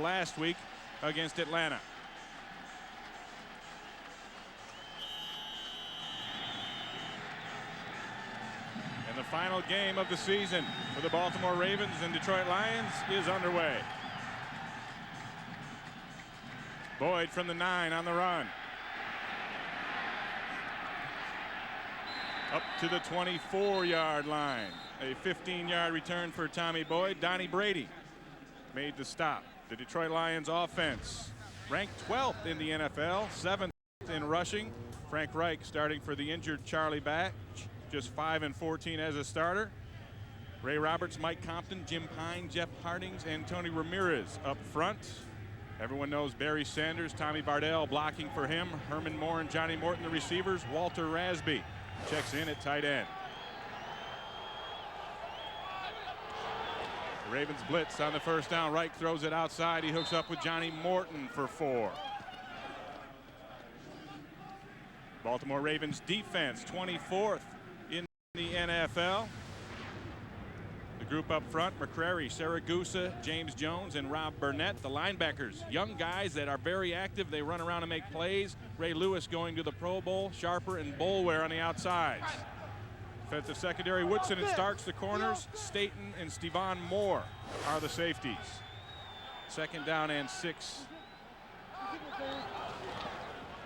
last week against Atlanta. And the final game of the season for the Baltimore Ravens and Detroit Lions is underway. Boyd from the 9 on the run. Up to the 24-yard line. A 15-yard return for Tommy Boyd. Donnie Brady made the stop. The Detroit Lions offense ranked 12th in the NFL, 7th in rushing. Frank Reich starting for the injured Charlie Batch, just 5-14 as a starter. Ray Roberts, Mike Compton, Jim Pine, Jeff Hardings, and Tony Ramirez up front. Everyone knows Barry Sanders, Tommy Bardell blocking for him. Herman Moore and Johnny Morton the receivers. Walter Rasby checks in at tight end. The Ravens blitz on the first down. Reich throws it outside. He hooks up with Johnny Morton for 4. Baltimore Ravens defense 24th in the NFL. The group up front, McCrary, Saragusa, James Jones, and Rob Burnett. The linebackers, young guys that are very active. They run around and make plays. Ray Lewis going to the Pro Bowl. Sharper and Bolware on the outsides. Defensive secondary, Woodson and Starks the corners. Staten and Stevan Moore are the safeties. 2nd down and 6.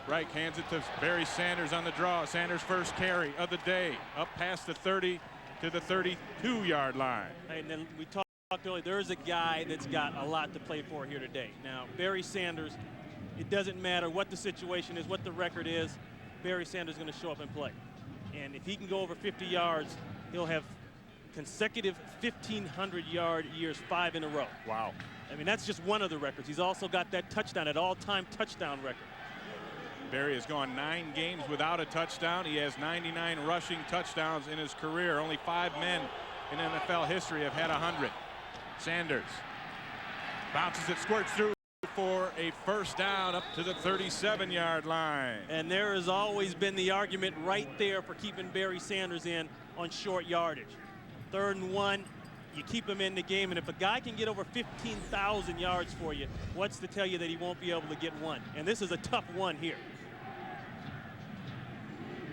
Reich hands it to Barry Sanders on the draw. Sanders' first carry of the day. Up past the 30 to the 32-yard line. And then we talked earlier, there's a guy that's got a lot to play for here today. Now, Barry Sanders, it doesn't matter what the situation is, what the record is, Barry Sanders is going to show up and play. And if he can go over 50 yards, he'll have consecutive 1,500-yard years, 5 in a row. Wow. I mean, that's just one of the records. He's also got that touchdown, that all-time touchdown record. Barry has gone 9 games without a touchdown. He has 99 rushing touchdowns in his career. Only 5 men in NFL history have had 100. Sanders bounces it, squirts through for a first down up to the 37-yard line. And there has always been the argument right there for keeping Barry Sanders in on short yardage. 3rd and 1, you keep him in the game, and if a guy can get over 15,000 yards for you, what's to tell you that he won't be able to get one? And this is a tough one here.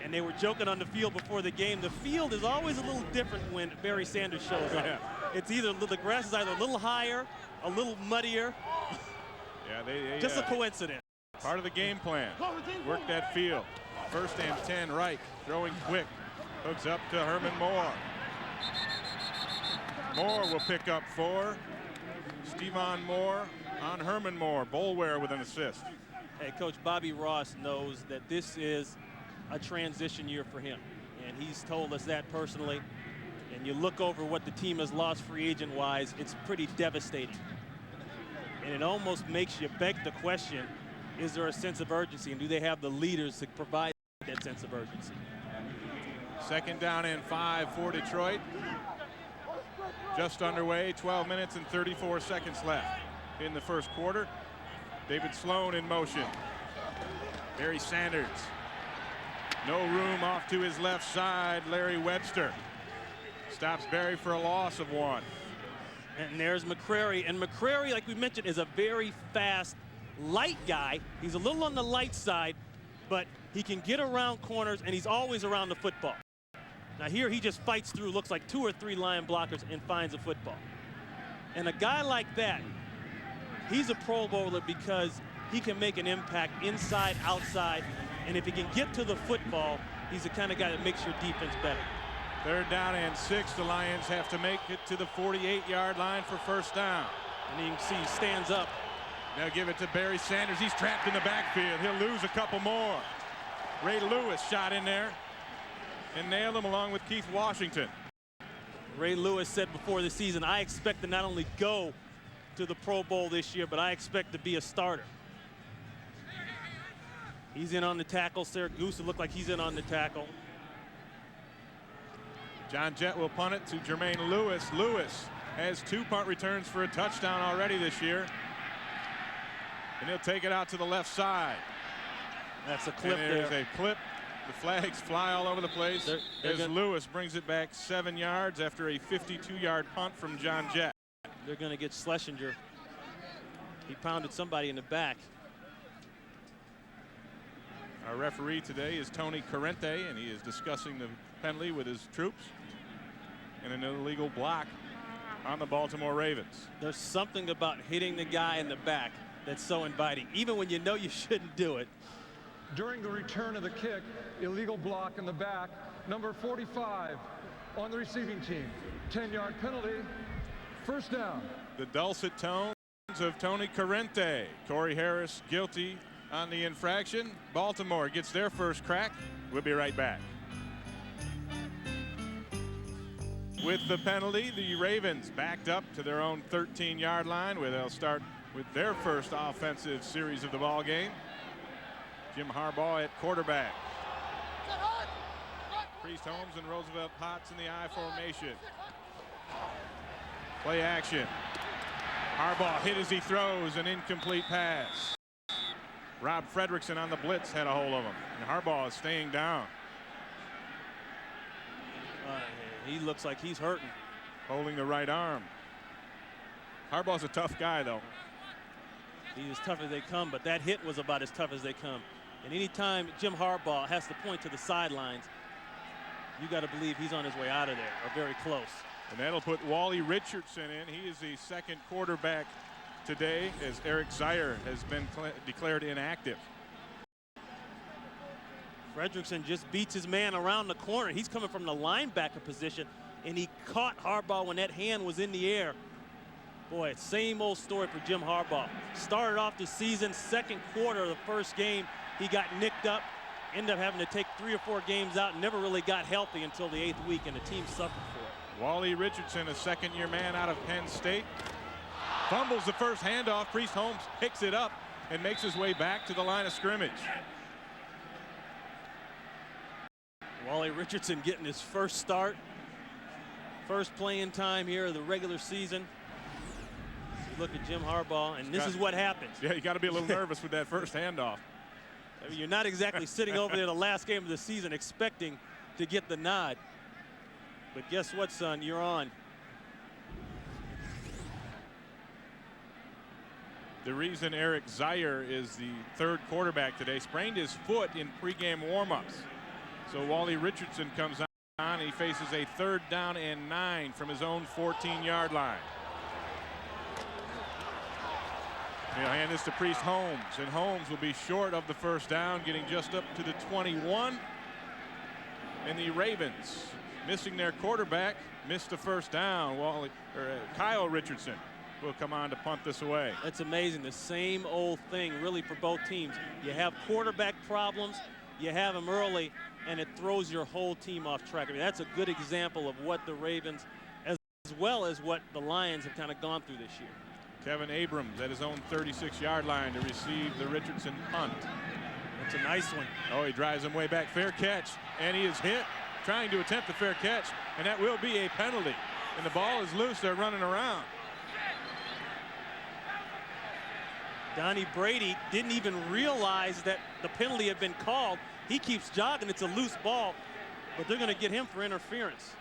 And they were joking on the field before the game. The field is always a little different when Barry Sanders shows up. Yeah. It's either the grass is either a little higher, a little muddier. Yeah, they just a coincidence. Part of the game plan. Work that field. 1st and 10. Reich throwing quick. Hooks up to Herman Moore. Moore will pick up 4. Stevan Moore on Herman Moore. Bolware with an assist. Hey, Coach, Bobby Ross knows that this is a transition year for him, and he's told us that personally. And you look over what the team has lost free agent wise, it's pretty devastating. And it almost makes you beg the question, is there a sense of urgency, and do they have the leaders to provide that sense of urgency? 2nd down and 5 for Detroit. Just underway, 12 minutes and 34 seconds left in the first quarter. David Sloan in motion. Barry Sanders. No room off to his left side. Larry Webster stops Barry for a loss of 1. And there's McCrary. And McCrary, like we mentioned, is a very fast, light guy. He's a little on the light side, but he can get around corners, and he's always around the football. Now here he just fights through, looks like 2 or 3 Lion blockers, and finds a football. And a guy like that, he's a Pro Bowler because he can make an impact inside, outside, and if he can get to the football, he's the kind of guy that makes your defense better. 3rd down and 6. The Lions have to make it to the 48-yard line for first down. And you can see he stands up. Now give it to Barry Sanders. He's trapped in the backfield. He'll lose a couple more. Ray Lewis shot in there and nailed him along with Keith Washington. Ray Lewis said before the season, I expect to not only go to the Pro Bowl this year, but I expect to be a starter. He's in on the tackle. Saragusa looked like he's in on the tackle. John Jett will punt it to Jermaine Lewis. Lewis has 2 punt returns for a touchdown already this year. And he'll take it out to the left side. That's a clip and there. There's a clip. The flags fly all over the place as Lewis brings it back 7 yards after a 52-yard punt from John Jett. They're going to get Schlesinger. He pounded somebody in the back. Our referee today is Tony Corrente, and he is discussing the penalty with his troops and an illegal block on the Baltimore Ravens. There's something about hitting the guy in the back that's so inviting, even when you know you shouldn't do it. During the return of the kick, illegal block in the back, number 45 on the receiving team. 10-yard penalty, first down. The dulcet tones of Tony Corrente. Corey Harris guilty on the infraction. Baltimore gets their first crack. We'll be right back. With the penalty, the Ravens backed up to their own 13-yard line, where they'll start with their first offensive series of the ball game. Jim Harbaugh at quarterback. Priest Holmes and Roosevelt Potts in the I formation. Play action. Harbaugh hit as he throws, an incomplete pass. Rob Fredrickson on the blitz had a hold of him, and Harbaugh is staying down. He looks like he's hurting. Holding the right arm. Harbaugh's a tough guy, though. He's as tough as they come, but that hit was about as tough as they come. And anytime Jim Harbaugh has to point to the sidelines, you got to believe he's on his way out of there, or very close. And that'll put Wally Richardson in. He is the second quarterback today, as Eric Zier has been declared inactive. Fredrickson just beats his man around the corner. He's coming from the linebacker position, and he caught Harbaugh when that hand was in the air. Boy, same old story for Jim Harbaugh. Started off the season, second quarter of the first game, he got nicked up, ended up having to take 3 or 4 games out, and never really got healthy until the 8th week, and the team suffered for it. Wally Richardson, a second-year man out of Penn State. Fumbles the first handoff. Priest Holmes picks it up and makes his way back to the line of scrimmage. Wally Richardson getting his first start, first playing time here of the regular season. You look at Jim Harbaugh, and this is what happens. Yeah, you got to be a little nervous with that first handoff. I mean, you're not exactly sitting over there the last game of the season expecting to get the nod. But guess what, son? You're on. The reason Eric Zier is the third quarterback today, sprained his foot in pregame warmups. So Wally Richardson comes on. He faces a 3rd down and 9 from his own 14-yard line. He'll hand this to Priest Holmes, and Holmes will be short of the first down, getting just up to the 21. And the Ravens, missing their quarterback, missed the first down. Kyle Richardson will come on to punt this away. That's amazing. The same old thing, really, for both teams. You have quarterback problems, you have them early, and it throws your whole team off track. I mean, that's a good example of what the Ravens, as well as what the Lions have kind of gone through this year. Kevin Abrams at his own 36-yard line to receive the Richardson punt. It's a nice one. Oh, he drives him way back. Fair catch, and he is hit trying to attempt the fair catch, and that will be a penalty. And the ball is loose. They're running around. Donnie Brady didn't even realize that the penalty had been called. He keeps jogging. It's a loose ball, but they're going to get him for interference.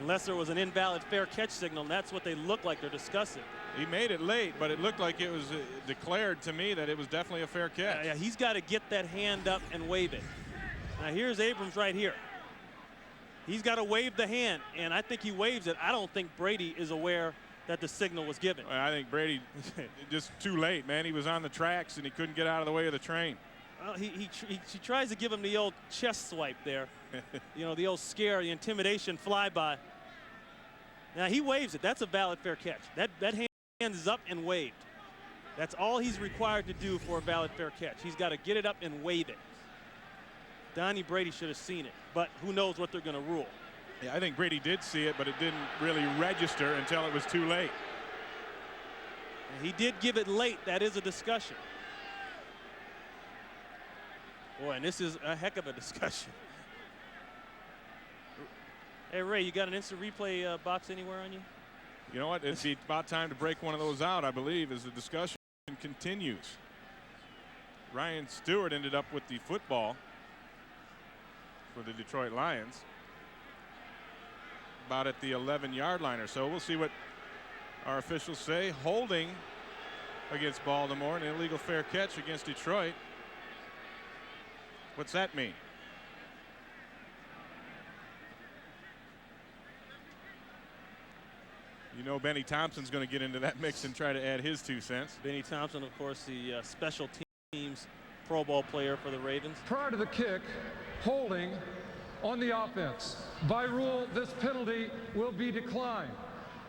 Unless there was an invalid fair catch signal, and that's what they look like they're discussing. He made it late, but it looked like it was declared to me that it was definitely a fair catch. Yeah, he's got to get that hand up and wave it. Now here's Abrams right here. He's got to wave the hand, and I think he waves it. I don't think Brady is aware that the signal was given. I think Brady just too late, man. He was on the tracks and he couldn't get out of the way of the train. Well, he tries to give him the old chest swipe there. You know, the old scare, the intimidation flyby. Now he waves it. That's a valid fair catch. That hand is up and waved. That's all he's required to do for a valid fair catch. He's got to get it up and wave it. Donnie Brady should have seen it, but who knows what they're going to rule. Yeah, I think Brady did see it, but it didn't really register until it was too late. He did give it late. That is a discussion. Boy, and this is a heck of a discussion. Hey, Ray, you got an instant replay box anywhere on you? You know what? It's about time to break one of those out, I believe, as the discussion continues. Ryan Stewart ended up with the football for the Detroit Lions, about at the 11-yard line or so. We'll see what Our officials say holding against Baltimore, an illegal fair catch against Detroit. What's that mean? You know Benny Thompson's going to get into that mix and try to add his 2 cents. Benny Thompson, of course, the special teams Pro Bowl player for the Ravens. Prior to the kick, holding on the offense. By rule, this penalty will be declined.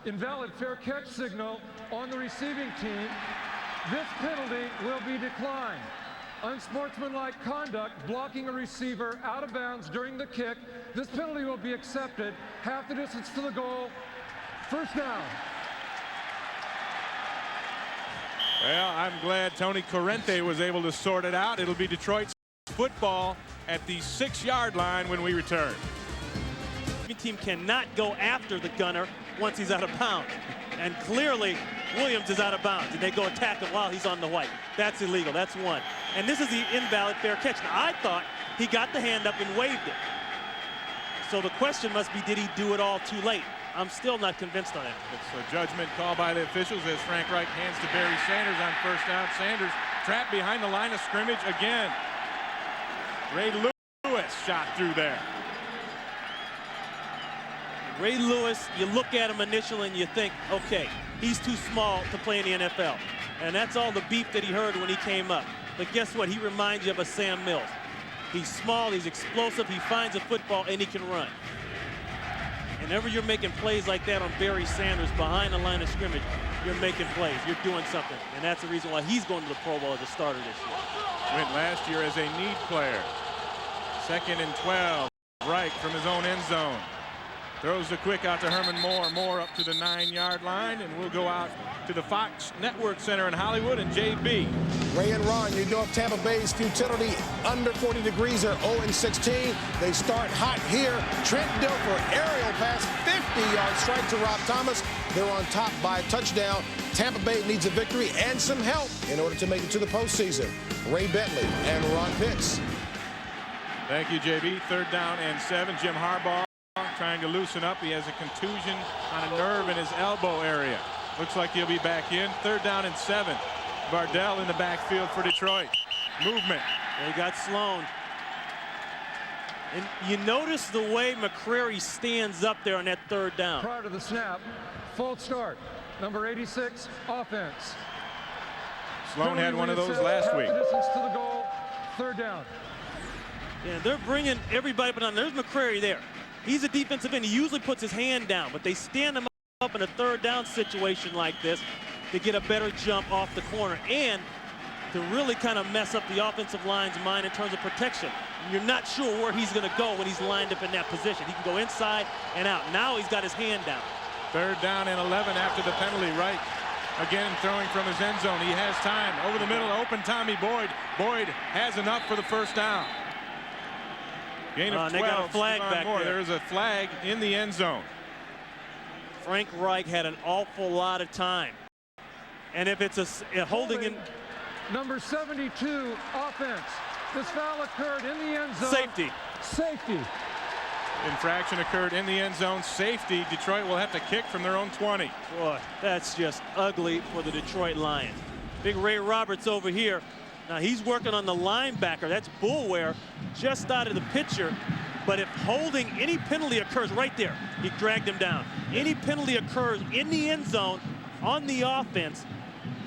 Invalid fair catch signal on the receiving team. This penalty will be declined. Unsportsmanlike conduct, blocking a receiver out of bounds during the kick. This penalty will be accepted. Half the distance to the goal. First down. Well, I'm glad Tony Corrente was able to sort it out. It'll be Detroit's football at the 6-yard line when we return. The team cannot go after the gunner once he's out of bounds. And clearly, Williams is out of bounds, and they go attack him while he's on the white. That's illegal. That's one. And this is the invalid fair catch. Now, I thought he got the hand up and waved it. So the question must be, did he do it all too late? I'm still not convinced on that. It's a judgment call by the officials as Frank Reich hands to Barry Sanders on first down. Sanders trapped behind the line of scrimmage again. Ray Lewis shot through there. Ray Lewis, you look at him initially and you think, okay, he's too small to play in the NFL. And that's all the beef that he heard when he came up. But guess what? He reminds you of a Sam Mills. He's small, he's explosive, he finds a football, and he can run. Whenever you're making plays like that on Barry Sanders behind the line of scrimmage, you're making plays. You're doing something. And that's the reason why he's going to the Pro Bowl as a starter this year. Went last year as a need player. 2nd and 12. Reich from his own end zone. Throws the quick out to Herman Moore. Moore up to the 9-yard line, and we'll go out to the Fox Network Center in Hollywood and JB. Ray and Ron, you know of Tampa Bay's futility. Under 40 degrees, they're 0-16. They start hot here. Trent Dilfer, aerial pass, 50-yard strike to Rob Thomas. They're on top by a touchdown. Tampa Bay needs a victory and some help in order to make it to the postseason. Ray Bentley and Ron Pitts. Thank you, JB. 3rd down and 7. Jim Harbaugh trying to loosen up. He has a contusion on a nerve in his elbow area. Looks like he'll be back in. 3rd down and 7. Bardell in the backfield for Detroit. Movement. They got Sloan. And you notice the way McCrary stands up there on that 3rd down. Prior to the snap, false start. Number 86, offense. Sloan had one of those last week. Half the distance to the goal. 3rd down. Yeah, they're bringing everybody up and down. There's McCrary there. He's a defensive end. He usually puts his hand down, but they stand him up in a 3rd down situation like this to get a better jump off the corner and to really kind of mess up the offensive line's mind in terms of protection. You're not sure where he's going to go when he's lined up in that position. He can go inside and out. Now he's got his hand down. 3rd down and 11 after the penalty. Right again throwing from his end zone. He has time. Over the middle, open Tommy Boyd. Boyd has enough for the first down. Gain of 12. They got a flag back there. There's a flag in the end zone. Frank Reich had an awful lot of time. And if it's a holding in... Number 72, offense. This foul occurred in the end zone. Safety. Safety. Infraction occurred in the end zone. Safety. Detroit will have to kick from their own 20. Boy, that's just ugly for the Detroit Lions. Big Ray Roberts over here. Now he's working on the linebacker. That's Bullware just out of the picture. But if holding, any penalty occurs right there, he dragged him down. Any penalty occurs in the end zone on the offense,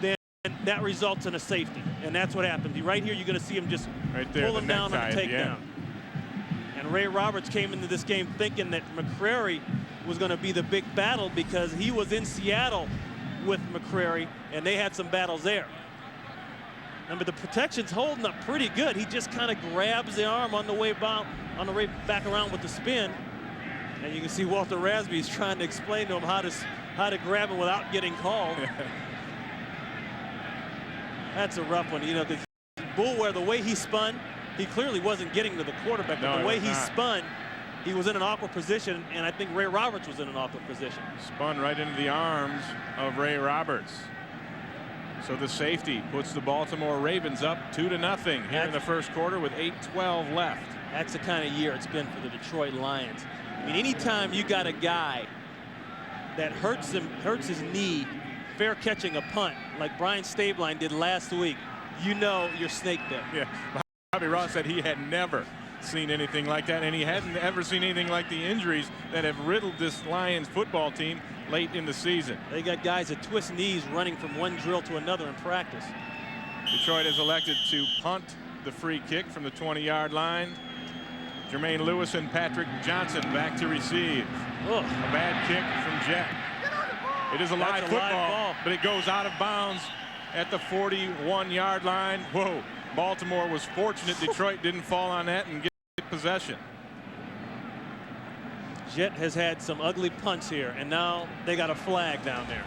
then that results in a safety. And that's what happened. Right here, you're going to see him just right there, pull him down on the takedown. And Ray Roberts came into this game thinking that McCrary was going to be the big battle because he was in Seattle with McCrary, and they had some battles there. But the protection's holding up pretty good. He just kind of grabs the arm on the way back around with the spin. And you can see Walter Rasby is trying to explain to him how to grab him without getting called. That's a rough one, you know, because Bullware, the way he spun, he clearly wasn't getting to the quarterback, but the way he spun, he was in an awkward position, and I think Ray Roberts was in an awkward position. Spun right into the arms of Ray Roberts. So the safety puts the Baltimore Ravens up 2-0 here in the first quarter with 8:12 left. That's the kind of year it's been for the Detroit Lions. I mean, anytime you got a guy that hurts his knee fair catching a punt like Brian Stabline did last week, you know you're snake bit. Yeah, Bobby Ross said he had never seen anything like that, and he hadn't ever seen anything like the injuries that have riddled this Lions football team late in the season. They got guys that twist knees running from one drill to another in practice. Detroit has elected to punt the free kick from the 20-yard line. Jermaine Lewis and Patrick Johnson back to receive. Ugh. A bad kick from Jet. It is a live football, but it goes out of bounds at the 41-yard line. Whoa. Baltimore was fortunate Detroit didn't fall on that and get possession. Jet has had some ugly punts here, and now they got a flag down there.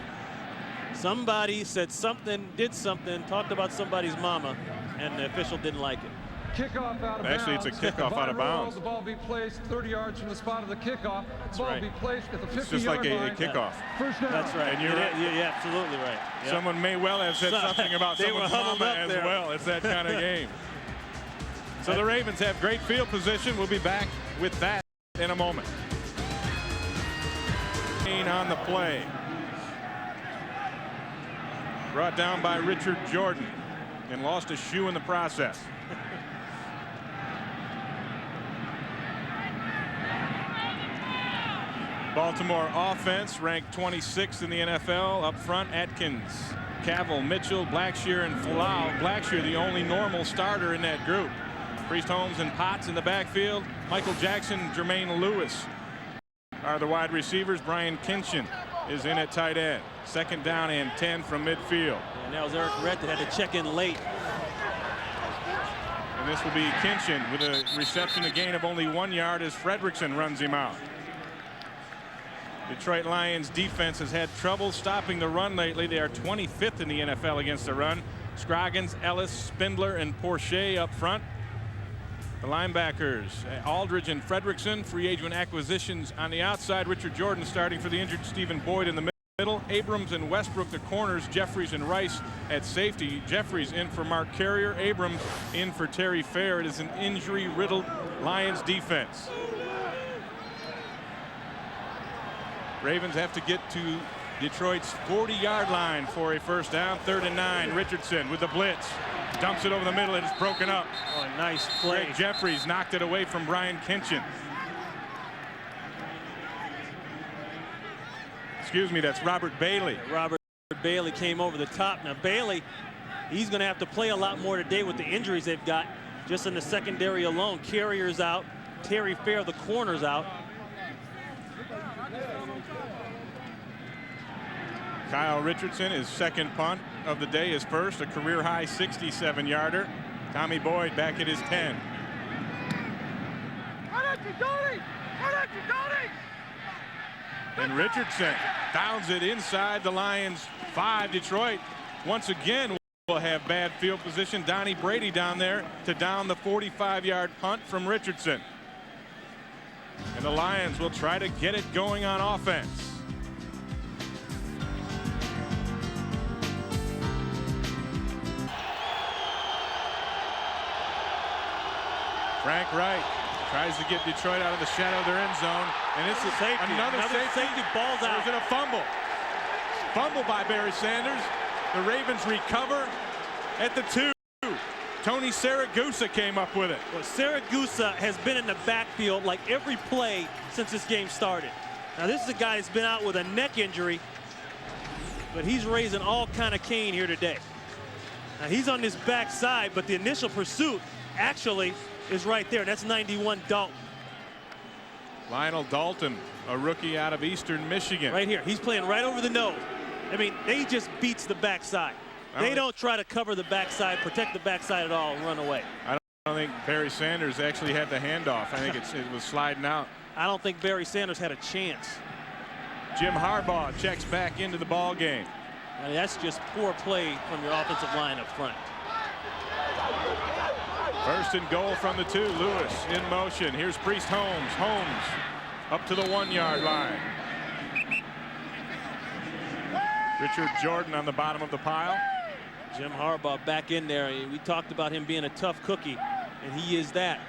Somebody said something, did something, talked about somebody's mama, and the official didn't like it. Kickoff out of Actually, bounds. it's a kickoff out of bounds. The ball be placed 30 yards from the spot of the kickoff. That's ball right. be placed at the 50-yard line. It's just like a kickoff. First down. That's right. And you're right. You're absolutely right. Yep. Someone may well have said something about They someone's were huddled mama up as there. well. It's that kind of game. So the Ravens have great field position. We'll be back with that in a moment. On the play. Brought down by Richard Jordan and lost a shoe in the process. Baltimore offense ranked 26th in the NFL. Up front, Atkins, Cavell, Mitchell, Blackshear, and Falau. Blackshear, the only normal starter in that group. Priest Holmes and Potts in the backfield. Michael Jackson, Jermaine Lewis are the wide receivers. Brian Kinchin is in at tight end. Second down and 10 from midfield. And that was Eric Rhett that had to check in late. And this will be Kinchin with a reception, a gain of only 1 yard as Fredrickson runs him out. Detroit Lions defense has had trouble stopping the run lately. They are 25th in the NFL against the run. Scroggins, Ellis, Spindler, and Porcher up front. The linebackers, Aldridge and Fredrickson, free agent acquisitions on the outside. Richard Jordan starting for the injured Stephen Boyd in the middle. Abrams and Westbrook the corners. Jeffries and Rice at safety. Jeffries in for Mark Carrier. Abrams in for Terry Fair. It is an injury-riddled Lions defense. Ravens have to get to Detroit's 40-yard line for a first down. 3rd and 9. Richardson with the blitz. Dumps it over the middle. It is broken up. Oh, nice play. Greg Jeffries knocked it away from Brian Kinchin. Excuse me, that's Robert Bailey. Robert Bailey came over the top. Now Bailey, he's going to have to play a lot more today with the injuries they've got just in the secondary alone. Carrier's out. Terry Fair, the corner's out. Kyle Richardson, his second punt of the day, is first, a career-high 67-yarder. Tommy Boyd back at his 10. And Richardson downs it inside the Lions 5. Detroit once again will have bad field position. Donnie Brady down there to down the 45-yard punt from Richardson. And the Lions will try to get it going on offense. Frank Wright tries to get Detroit out of the shadow of their end zone. And it's another safety. Ball's out. There's a fumble. Fumble by Barry Sanders. The Ravens recover at the 2. Tony Saragusa came up with it. Well, Saragusa has been in the backfield like every play since this game started. Now this is a guy that's been out with a neck injury, but he's raising all kind of cane here today. Now he's on this backside, but the initial pursuit actually is right there. That's 91 Dalton. Lionel Dalton, a rookie out of Eastern Michigan. Right here. He's playing right over the nose. I mean, they just beats the backside. They don't try to cover the backside, protect the backside at all, and run away. I don't think Barry Sanders actually had the handoff. I think it was sliding out. I don't think Barry Sanders had a chance. Jim Harbaugh checks back into the ball game. Now, that's just poor play from your offensive line up front. First and goal from the 2. Lewis in motion. Here's Priest Holmes. Holmes up to the 1-yard line. Richard Jordan on the bottom of the pile. Jim Harbaugh back in there. We talked about him being a tough cookie, and he is that.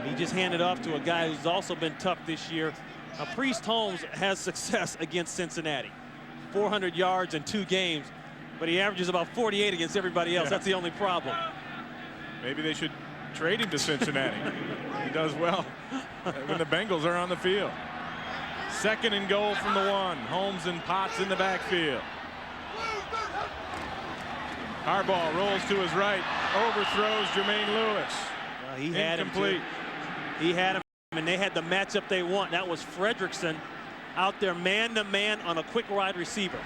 He just handed off to a guy who's also been tough this year. Priest Holmes has success against Cincinnati. 400 yards in 2 games, but he averages about 48 against everybody else. Yeah. That's the only problem. Maybe they should trade him to Cincinnati. He does well when the Bengals are on the field. 2nd and goal from the 1. Holmes and Potts in the backfield. Harbaugh rolls to his right, overthrows Jermaine Lewis. Well, he had incomplete. him too. He had him, and they had the matchup they want. That was Fredrickson out there man-to-man on a quick wide receiver.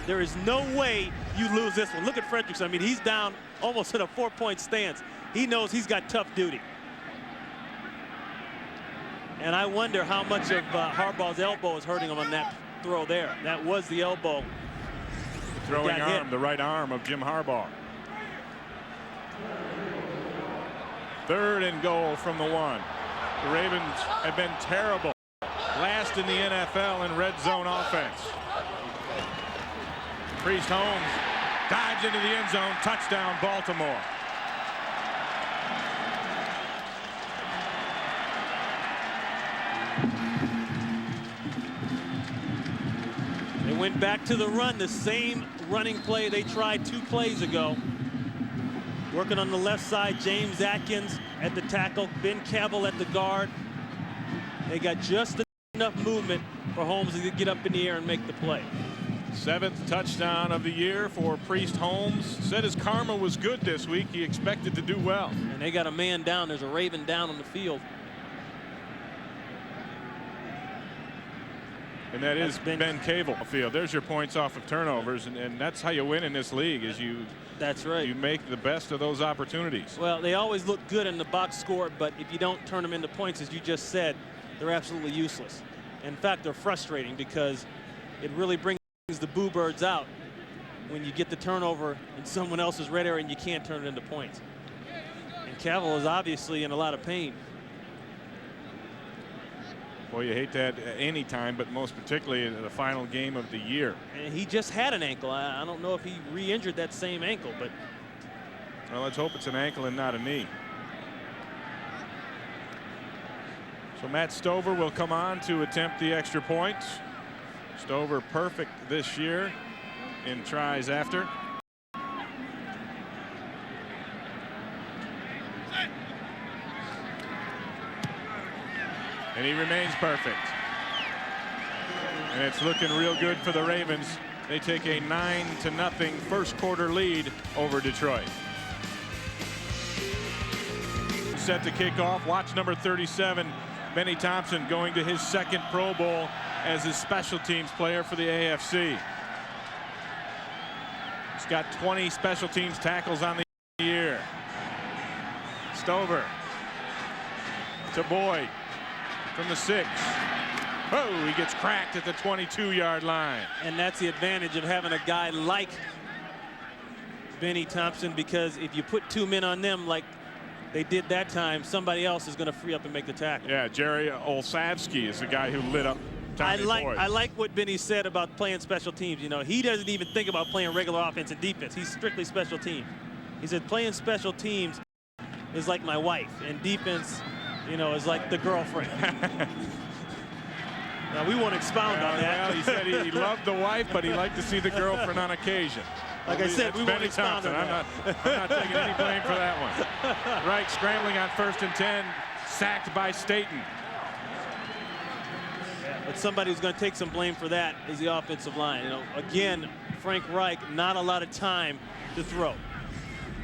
There is no way you lose this one. Look at Fredrickson. I mean, he's down almost in a 4-point stance. He knows he's got tough duty. And I wonder how much of Harbaugh's elbow is hurting him on that throw there. That was the elbow. The throwing arm, the right arm of Jim Harbaugh. 3rd and goal from the 1. The Ravens have been terrible. Last in the NFL in red zone offense. Priest Holmes dives into the end zone. Touchdown, Baltimore. They went back to the run, the same running play they tried 2 plays ago. Working on the left side, James Atkins at the tackle, Ben Cavill at the guard. They got just enough movement for Holmes to get up in the air and make the play. 7th touchdown of the year for Priest Holmes. Said his karma was good this week. He expected to do well. And they got a man down. There's a Raven down on the field. And that's Ben Cavill field. There's your points off of turnovers, and that's how you win in this league. Is that's right. You make the best of those opportunities. Well, they always look good in the box score, but if you don't turn them into points, as you just said, they're absolutely useless. In fact, they're frustrating because it really brings the boo birds out when you get the turnover in someone else's red area and you can't turn it into points. And Cavill is obviously in a lot of pain. Well, you hate that any time, but most particularly in the final game of the year. And he just had an ankle. I don't know if he re-injured that same ankle, but well, let's hope it's an ankle and not a knee. So Matt Stover will come on to attempt the extra point. Stover perfect this year in tries after. And he remains perfect. And it's looking real good for the Ravens. They take a 9-0 first quarter lead over Detroit. Set to kick off. Watch number 37, Benny Thompson, going to his 2nd Pro Bowl as his special teams player for the AFC. He's got 20 special teams tackles on the year. Stover to Boyd from the 6. Oh, he gets cracked at the 22-yard line. And that's the advantage of having a guy like Benny Thompson, because if you put 2 men on them like they did that time, somebody else is going to free up and make the tackle. Yeah, Jerry Olszewski is the guy who lit up Tommy Boyd. I like what Benny said about playing special teams. You know, he doesn't even think about playing regular offense and defense. He's strictly special teams. He said playing special teams is like my wife, and defense, you know, is like the girlfriend. Now, we won't expound on that. Well, he said he loved the wife, but he liked to see the girlfriend on occasion. Like I said, we won't expound on that. I'm not taking any blame for that one. Reich scrambling on 1st and 10, sacked by Staten. But somebody who's going to take some blame for that is the offensive line. You know, again, Frank Reich, not a lot of time to throw.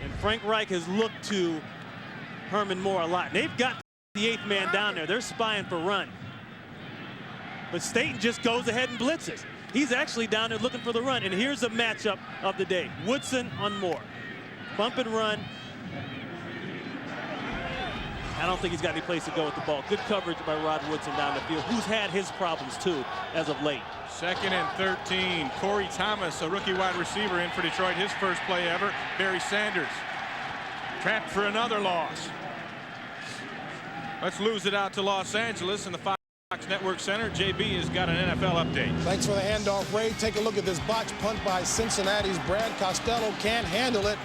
And Frank Reich has looked to Herman Moore a lot. They've got the 8th man down there. They're spying for run. But Staten just goes ahead and blitzes. He's actually down there looking for the run. And here's the matchup of the day. Woodson on Moore. Bump and run. I don't think he's got any place to go with the ball. Good coverage by Rod Woodson down the field, who's had his problems too as of late. 2nd and 13. Corey Thomas, a rookie wide receiver, in for Detroit. His first play ever. Barry Sanders trapped for another loss. Let's lose it out to Los Angeles in the Fox Network Center. JB has got an NFL update. Thanks for the handoff, Ray. Take a look at this botch punt by Cincinnati's Brad Costello. Can't handle it.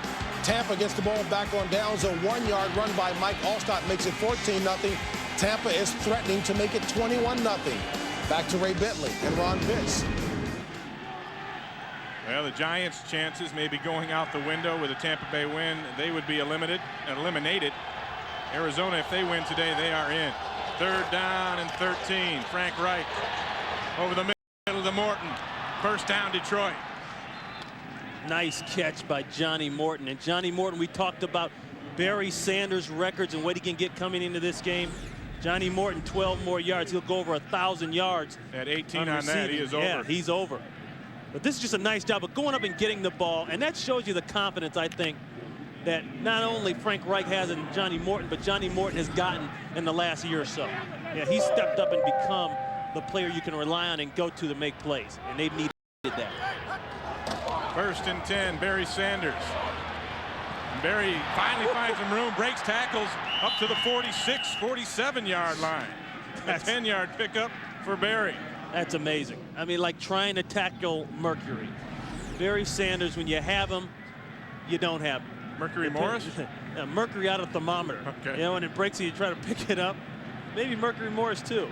Tampa gets the ball back on downs. A 1-yard run by Mike Allstott makes it 14-0. Tampa is threatening to make it 21-0. Back to Ray Bentley and Ron Pitts. Well, the Giants' chances may be going out the window with a Tampa Bay win. They would be eliminated. Arizona, if they win today, they are in. 3rd down and 13. Frank Reich over the middle to Morton. 1st down, Detroit. Nice catch by Johnny Morton. And Johnny Morton, we talked about Barry Sanders' records and what he can get coming into this game. Johnny Morton, 12 more yards. He'll go over 1,000 yards. At 18 on that, he is over. Yeah, he's over. But this is just a nice job of going up and getting the ball. And that shows you the confidence, I think, that not only Frank Reich has in Johnny Morton, but Johnny Morton has gotten in the last year or so. Yeah, he's stepped up and become the player you can rely on and go to make plays. And they've needed that. 1st and 10, Barry Sanders. And Barry finally finds some room, breaks tackles up to the 46, 47-yard line. A 10-yard pickup for Barry. That's amazing. I mean, like trying to tackle Mercury. Barry Sanders, when you have him, you don't have him. Mercury Morris? Mercury out of thermometer. Okay. You know, when it breaks you try to pick it up. Maybe Mercury Morris, too.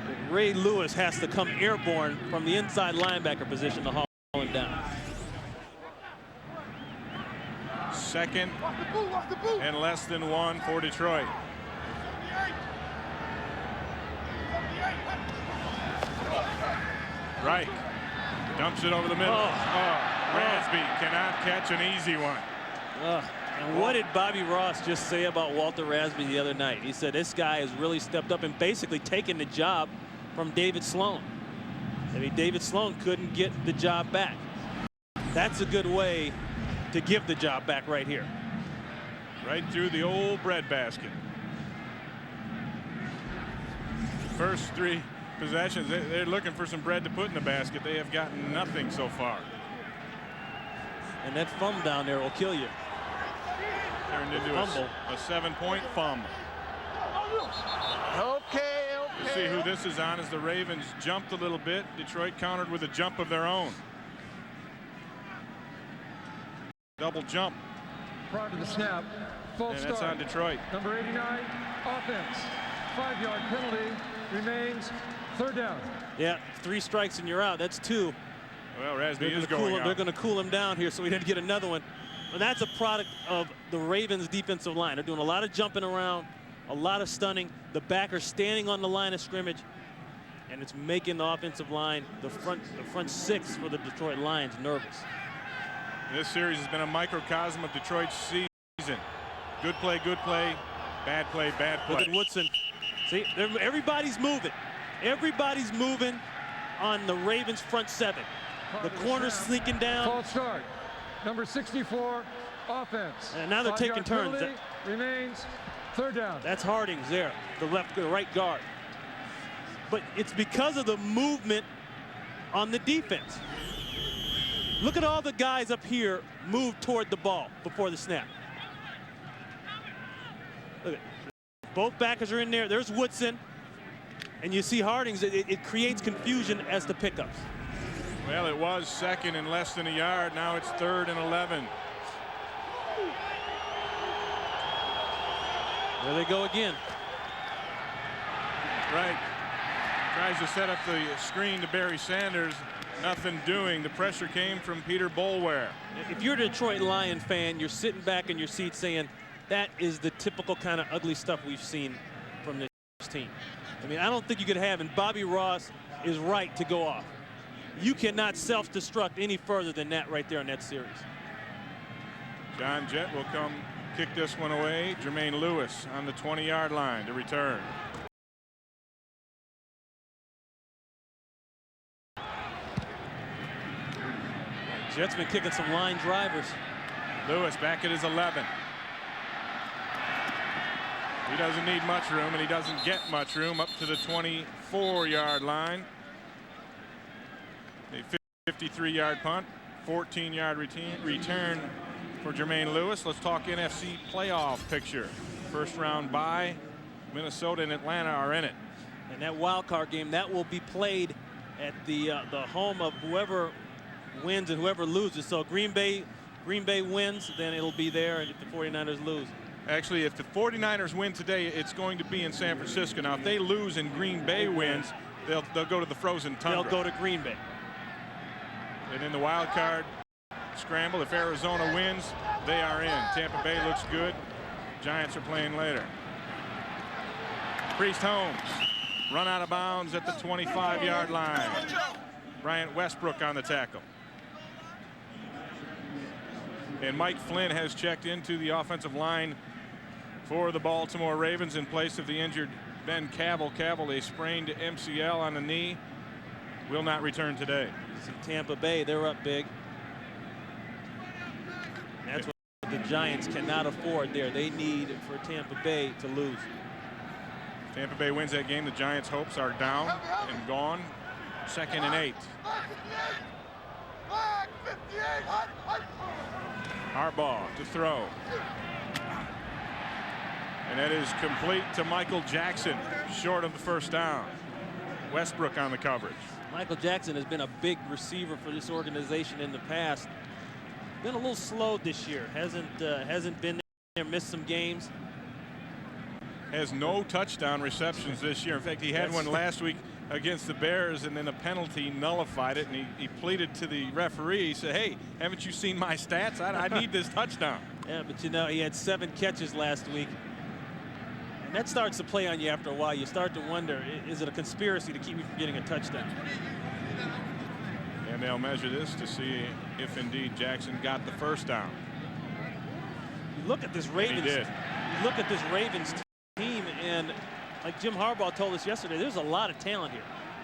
But Ray Lewis has to come airborne from the inside linebacker position to haul him down. 2nd and less than 1 for Detroit. Reich dumps it over the middle. Rasby cannot catch an easy one. And what did Bobby Ross just say about Walter Rasby the other night? He said this guy has really stepped up and basically taken the job from David Sloan. I mean, David Sloan couldn't get the job back. That's a good way to give the job back right here. Right through the old breadbasket. First 3 possessions, they're looking for some bread to put in the basket. They have gotten nothing so far. And that thumb down there will kill you. Turned into a 7-point fumble. Okay. We'll see who this is on as the Ravens jumped a little bit. Detroit countered with a jump of their own. Double jump. Prior to the snap, false And that's start. on Detroit. Number 89, offense. 5-yard penalty remains. 3rd down. Yeah, 3 strikes and you're out. That's 2. Well, Rasby is going out. They're going to cool him down here so we didn't get another one. And that's a product of the Ravens defensive line. They're doing a lot of jumping around, a lot of stunning. The backers standing on the line of scrimmage, and it's making the offensive line, the front 6 for the Detroit Lions, nervous. This series has been a microcosm of Detroit's season. Good play, bad play, bad play. Look at Woodson. See, everybody's moving. Everybody's moving on the Ravens front 7. The corner's sneaking down. False start. Number 64, offense. And now they're taking turns. Penalty remains. 3rd down. That's Harding's there, the right guard. But it's because of the movement on the defense. Look at all the guys up here move toward the ball before the snap. Look at both backers are in there. There's Woodson. And you see Harding's. It creates confusion as to pickups. Well, it was 2nd and less than a yard. Now it's 3rd and 11. There they go again. Right. Tries to set up the screen to Barry Sanders. Nothing doing. The pressure came from Peter Boulware. If you're a Detroit Lion fan, you're sitting back in your seat saying, that is the typical kind of ugly stuff we've seen from this team. I mean, I don't think you could have, and Bobby Ross is right to go off. You cannot self-destruct any further than that right there in that series. John Jett will come kick this one away. Jermaine Lewis on the 20-yard line to return. Jett's been kicking some line drivers. Lewis back at his 11. He doesn't need much room, and he doesn't get much room up to the 24-yard line. A 53-yard punt, 14-yard return for Jermaine Lewis. Let's talk NFC playoff picture. First round bye. Minnesota and Atlanta are in it. And that wild card game, that will be played at the home of whoever wins and whoever loses. So Green Bay wins, then it'll be there, and if the 49ers lose. Actually, if the 49ers win today, it's going to be in San Francisco. Now, if they lose and Green Bay wins, they'll go to the frozen tundra. They'll go to Green Bay. And in the wild card scramble, if Arizona wins, they are in. Tampa Bay looks good. Giants are playing later. Priest Holmes run out of bounds at the 25-yard line. Bryant Westbrook on the tackle. And Mike Flynn has checked into the offensive line for the Baltimore Ravens in place of the injured Ben Cavill. Cavill, a sprained MCL on the knee, will not return today. See Tampa Bay, they're up big. That's what the Giants cannot afford there. They need for Tampa Bay to lose. Tampa Bay wins that game. The Giants' hopes are down and gone. 2nd and 8. Harbaugh to throw. And that is complete to Michael Jackson, short of the first down. Westbrook on the coverage. Michael Jackson has been a big receiver for this organization in the past. Been a little slow this year. Hasn't been there, missed some games. Has no touchdown receptions this year. In fact, he had one last week against the Bears, and then a penalty nullified it, and he pleaded to the referee. He said, hey, haven't you seen my stats? I need this touchdown. Yeah, but you know, he had 7 catches last week. And that starts to play on you after a while. You start to wonder, is it a conspiracy to keep me from getting a touchdown? And they'll measure this to see if indeed Jackson got the first down. You look at this Ravens. He did. You look at this Ravens team, and like Jim Harbaugh told us yesterday, there's a lot of talent here.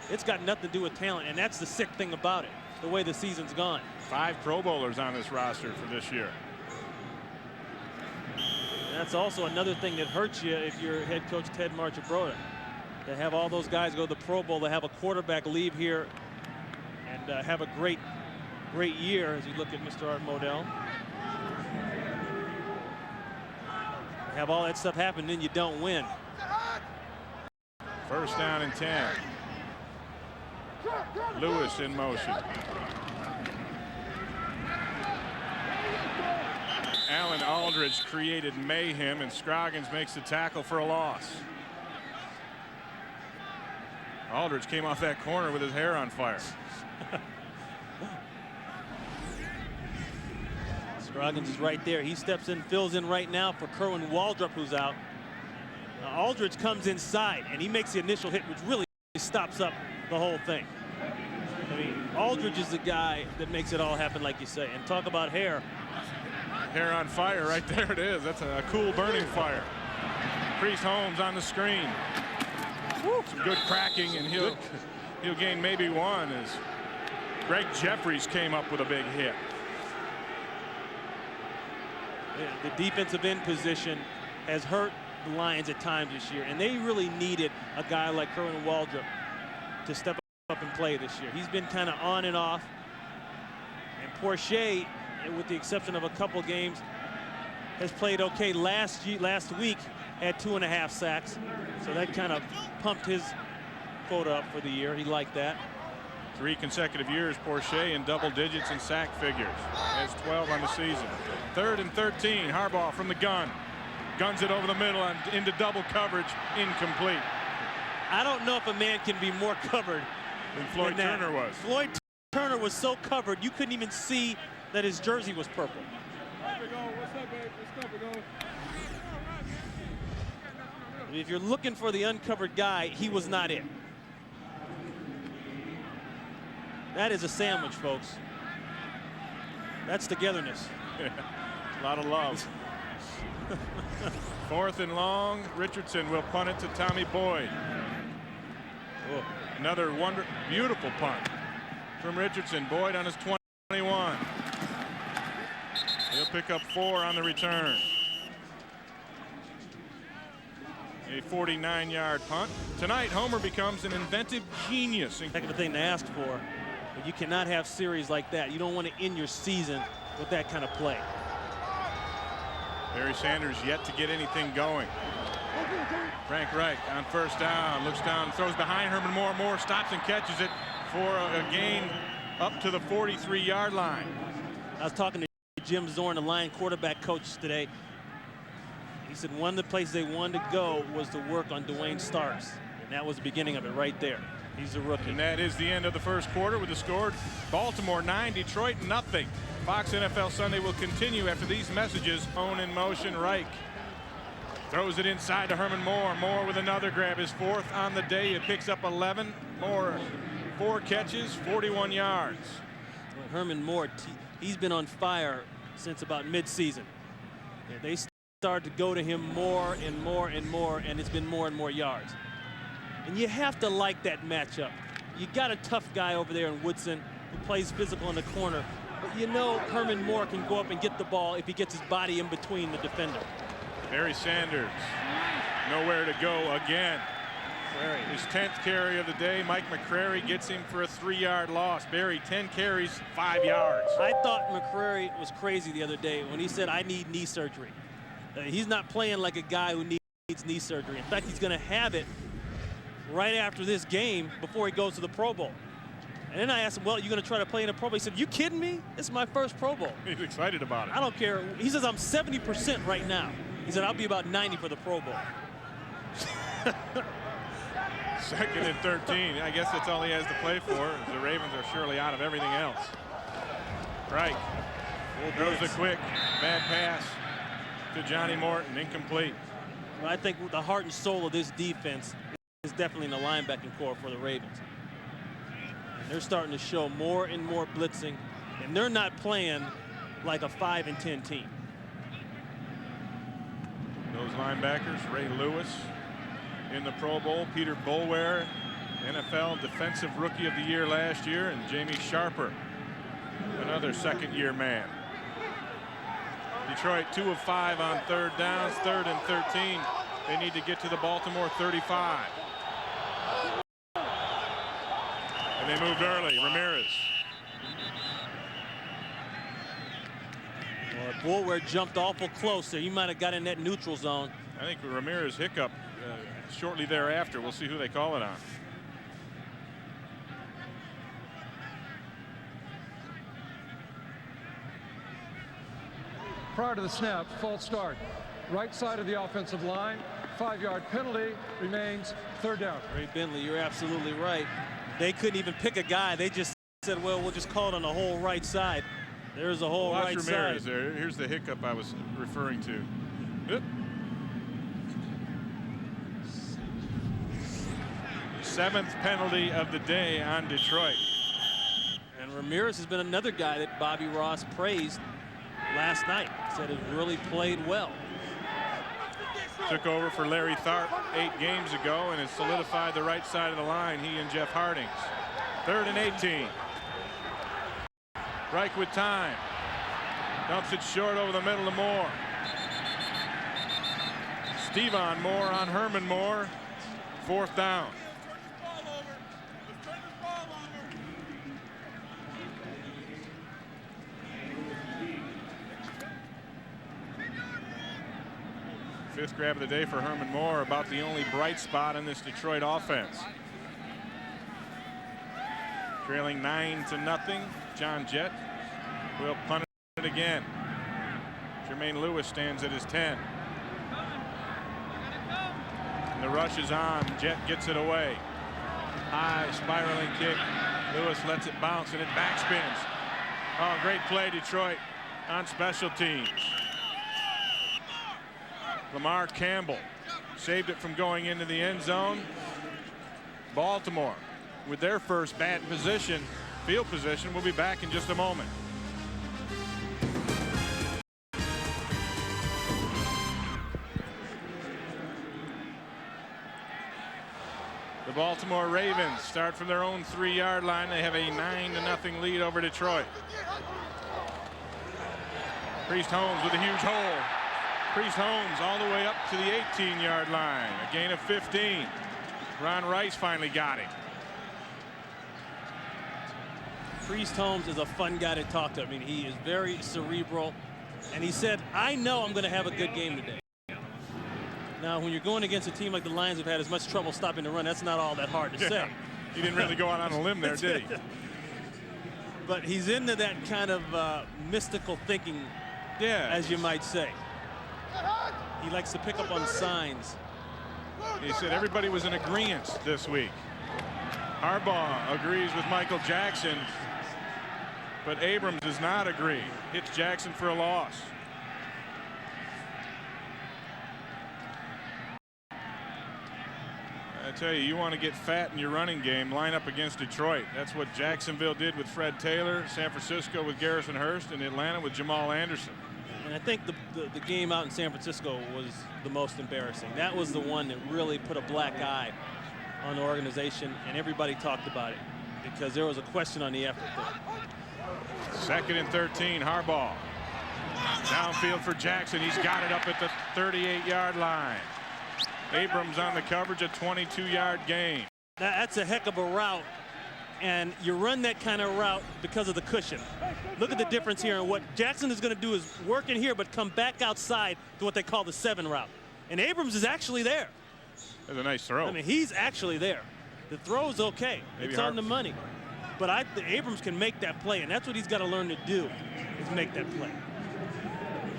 It's got nothing to do with talent, and that's the sick thing about it, the way the season's gone. 5 Pro Bowlers on this roster for this year. And that's also another thing that hurts you if you're head coach Ted Marchibroda. To have all those guys go to the Pro Bowl, to have a quarterback leave here and have a great year, as you look at Mr. Art Modell. Have all that stuff happen, then you don't win. First down and 10. Lewis in motion. Alan Aldridge created mayhem, and Scroggins makes the tackle for a loss. Aldridge came off that corner with his hair on fire. Scroggins is right there. He steps in, fills in right now for Kerwin Waldrop, who's out. Aldridge comes inside, and he makes the initial hit, which really stops up the whole thing. I mean, Aldridge is the guy that makes it all happen, like you say. And talk about hair. Hair on fire, right there it is. That's a cool burning fire. Priest Holmes on the screen. Woo. Some good cracking, and he'll gain maybe one as Greg Jeffries came up with a big hit. The defensive end position has hurt the Lions at times this year, and they really needed a guy like Kerwin Waldrop to step up and play this year. He's been kind of on and off, and Porsche, with the exception of a couple games, has played okay. Last week had 2.5 sacks, so that kind of pumped his quota up for the year. He liked that. 3 consecutive years, Porsche in double digits in sack figures. Has 12 on the season. 3rd and 13. Harbaugh from the gun. Guns it over the middle and into double coverage. Incomplete. I don't know if a man can be more covered than Floyd Turner was. Floyd Turner was so covered you couldn't even see that his jersey was purple. If you're looking for the uncovered guy, he was not it. That is a sandwich, folks. That's togetherness. A lot of love. 4th and long. Richardson will punt it to Tommy Boyd. Oh, another beautiful punt from Richardson. Boyd on his 21. He'll pick up 4 on the return. A 49-yard punt. Tonight, Homer becomes an inventive genius. Heck of a thing to ask for, but you cannot have series like that. You don't want to end your season with that kind of play. Barry Sanders yet to get anything going. Frank Reich on first down, looks down, throws behind Herman Moore. Moore stops and catches it for a gain up to the 43-yard line. I was talking to Jim Zorn, the Lion quarterback coach, today. He said one of the places they wanted to go was to work on Dwayne Starks, and that was the beginning of it right there. He's a rookie. And that is the end of the first quarter with the score: Baltimore 9, Detroit nothing. Fox NFL Sunday will continue after these messages. Own in motion, Reich throws it inside to Herman Moore. Moore with another grab, his 4th on the day. He picks up 11. Moore, 4 catches, 41 yards. Well, Herman Moore, he's been on fire since about mid-season. Yeah, they started to go to him more and more and more, and it's been more and more yards. And you have to like that matchup. You got a tough guy over there in Woodson who plays physical in the corner. But you know Herman Moore can go up and get the ball if he gets his body in between the defender. Barry Sanders, nowhere to go again. His 10th carry of the day. Mike McCrary gets him for a 3-yard loss. Barry, 10 carries, 5 yards. I thought McCrary was crazy the other day when he said, I need knee surgery. He's not playing like a guy who needs knee surgery. In fact, he's going to have it right after this game before he goes to the Pro Bowl. And then I asked him, well, you're going to try to play in a Pro Bowl? He said, you kidding me? This is my first Pro Bowl. He's excited about it. I don't care. He says, I'm 70% right now. He said, I'll be about 90 for the Pro Bowl. 2nd and 13. I guess that's all he has to play for. The Ravens are surely out of everything else. Right. Throws the quick. Bad pass to Johnny Morton. Incomplete. Well, I think the heart and soul of this defense is definitely in the linebacking core for the Ravens. And they're starting to show more and more blitzing, and they're not playing like a 5-10 team. Those linebackers, Ray Lewis in the Pro Bowl, Peter Boulware, NFL Defensive Rookie of the Year last year, and Jamie Sharper, another 2nd-year man. Detroit 2 of 5 on 3rd downs, 3rd and 13. They need to get to the Baltimore 35. And they moved early. Ramirez. Well, Boulware jumped awful close there. He might have got in that neutral zone. I think Ramirez hiccup shortly thereafter. We'll see who they call it on. Prior to the snap, false start. Right side of the offensive line, 5-yard penalty, remains 3rd down. Ray Bentley, you're absolutely right. They couldn't even pick a guy. They just said, well, we'll just call it on the whole right side. There's a whole right Ramirez side. there. Here's the hiccup I was referring to. Oop. 7th penalty of the day on Detroit. And Ramirez has been another guy that Bobby Ross praised last night. Said he really played well. Took over for Larry Tharp 8 games ago and has solidified the right side of the line, he and Jeff Hardings. 3rd and 18. Reich with time. Dumps it short over the middle to Moore. Stephon Moore on Herman Moore. 4th down. Fifth grab of the day for Herman Moore, about the only bright spot in this Detroit offense. Trailing 9-0. John Jett will punt it again. Jermaine Lewis stands at his 10. And the rush is on. Jett gets it away. High spiraling kick. Lewis lets it bounce and it backspins. Oh, great play, Detroit, on special teams. Lamar Campbell saved it from going into the end zone. Baltimore with their first bad position, field position. We'll be back in just a moment. The Baltimore Ravens start from their own 3-yard line. They have a 9-0 lead over Detroit. Priest Holmes with a huge hole. Priest Holmes all the way up to the 18-yard line. A gain of 15. Ron Rice finally got him. Priest Holmes is a fun guy to talk to. I mean, he is very cerebral. And he said, I know I'm going to have a good game today. Now, when you're going against a team like the Lions who've had as much trouble stopping the run, that's not all that hard to say. He didn't really go out on a limb there, did he? But he's into that kind of mystical thinking, as you might say. He likes to pick up on signs. He said everybody was in agreement this week. Harbaugh agrees with Michael Jackson, but Abrams does not agree. Hits Jackson for a loss. I tell you, you want to get fat in your running game, line up against Detroit. That's what Jacksonville did with Fred Taylor, San Francisco with Garrison Hurst, and Atlanta with Jamal Anderson. And I think the game out in San Francisco was the most embarrassing. That was the one that really put a black eye on the organization, and everybody talked about it because there was a question on the effort there. 2nd and 13, Harbaugh. Downfield for Jackson. He's got it up at the 38-yard line. Abrams on the coverage, a 22-yard gain. That's a heck of a route, and you run that kind of route because of the cushion. Look at the difference here, and what Jackson is going to do is work in here but come back outside to what they call the 7 route. And Abrams is actually there. That's a nice throw. I mean, he's actually there. The throw's okay. Maybe it's on the money. But Abrams can make that play, and that's what he's got to learn to do, is make that play.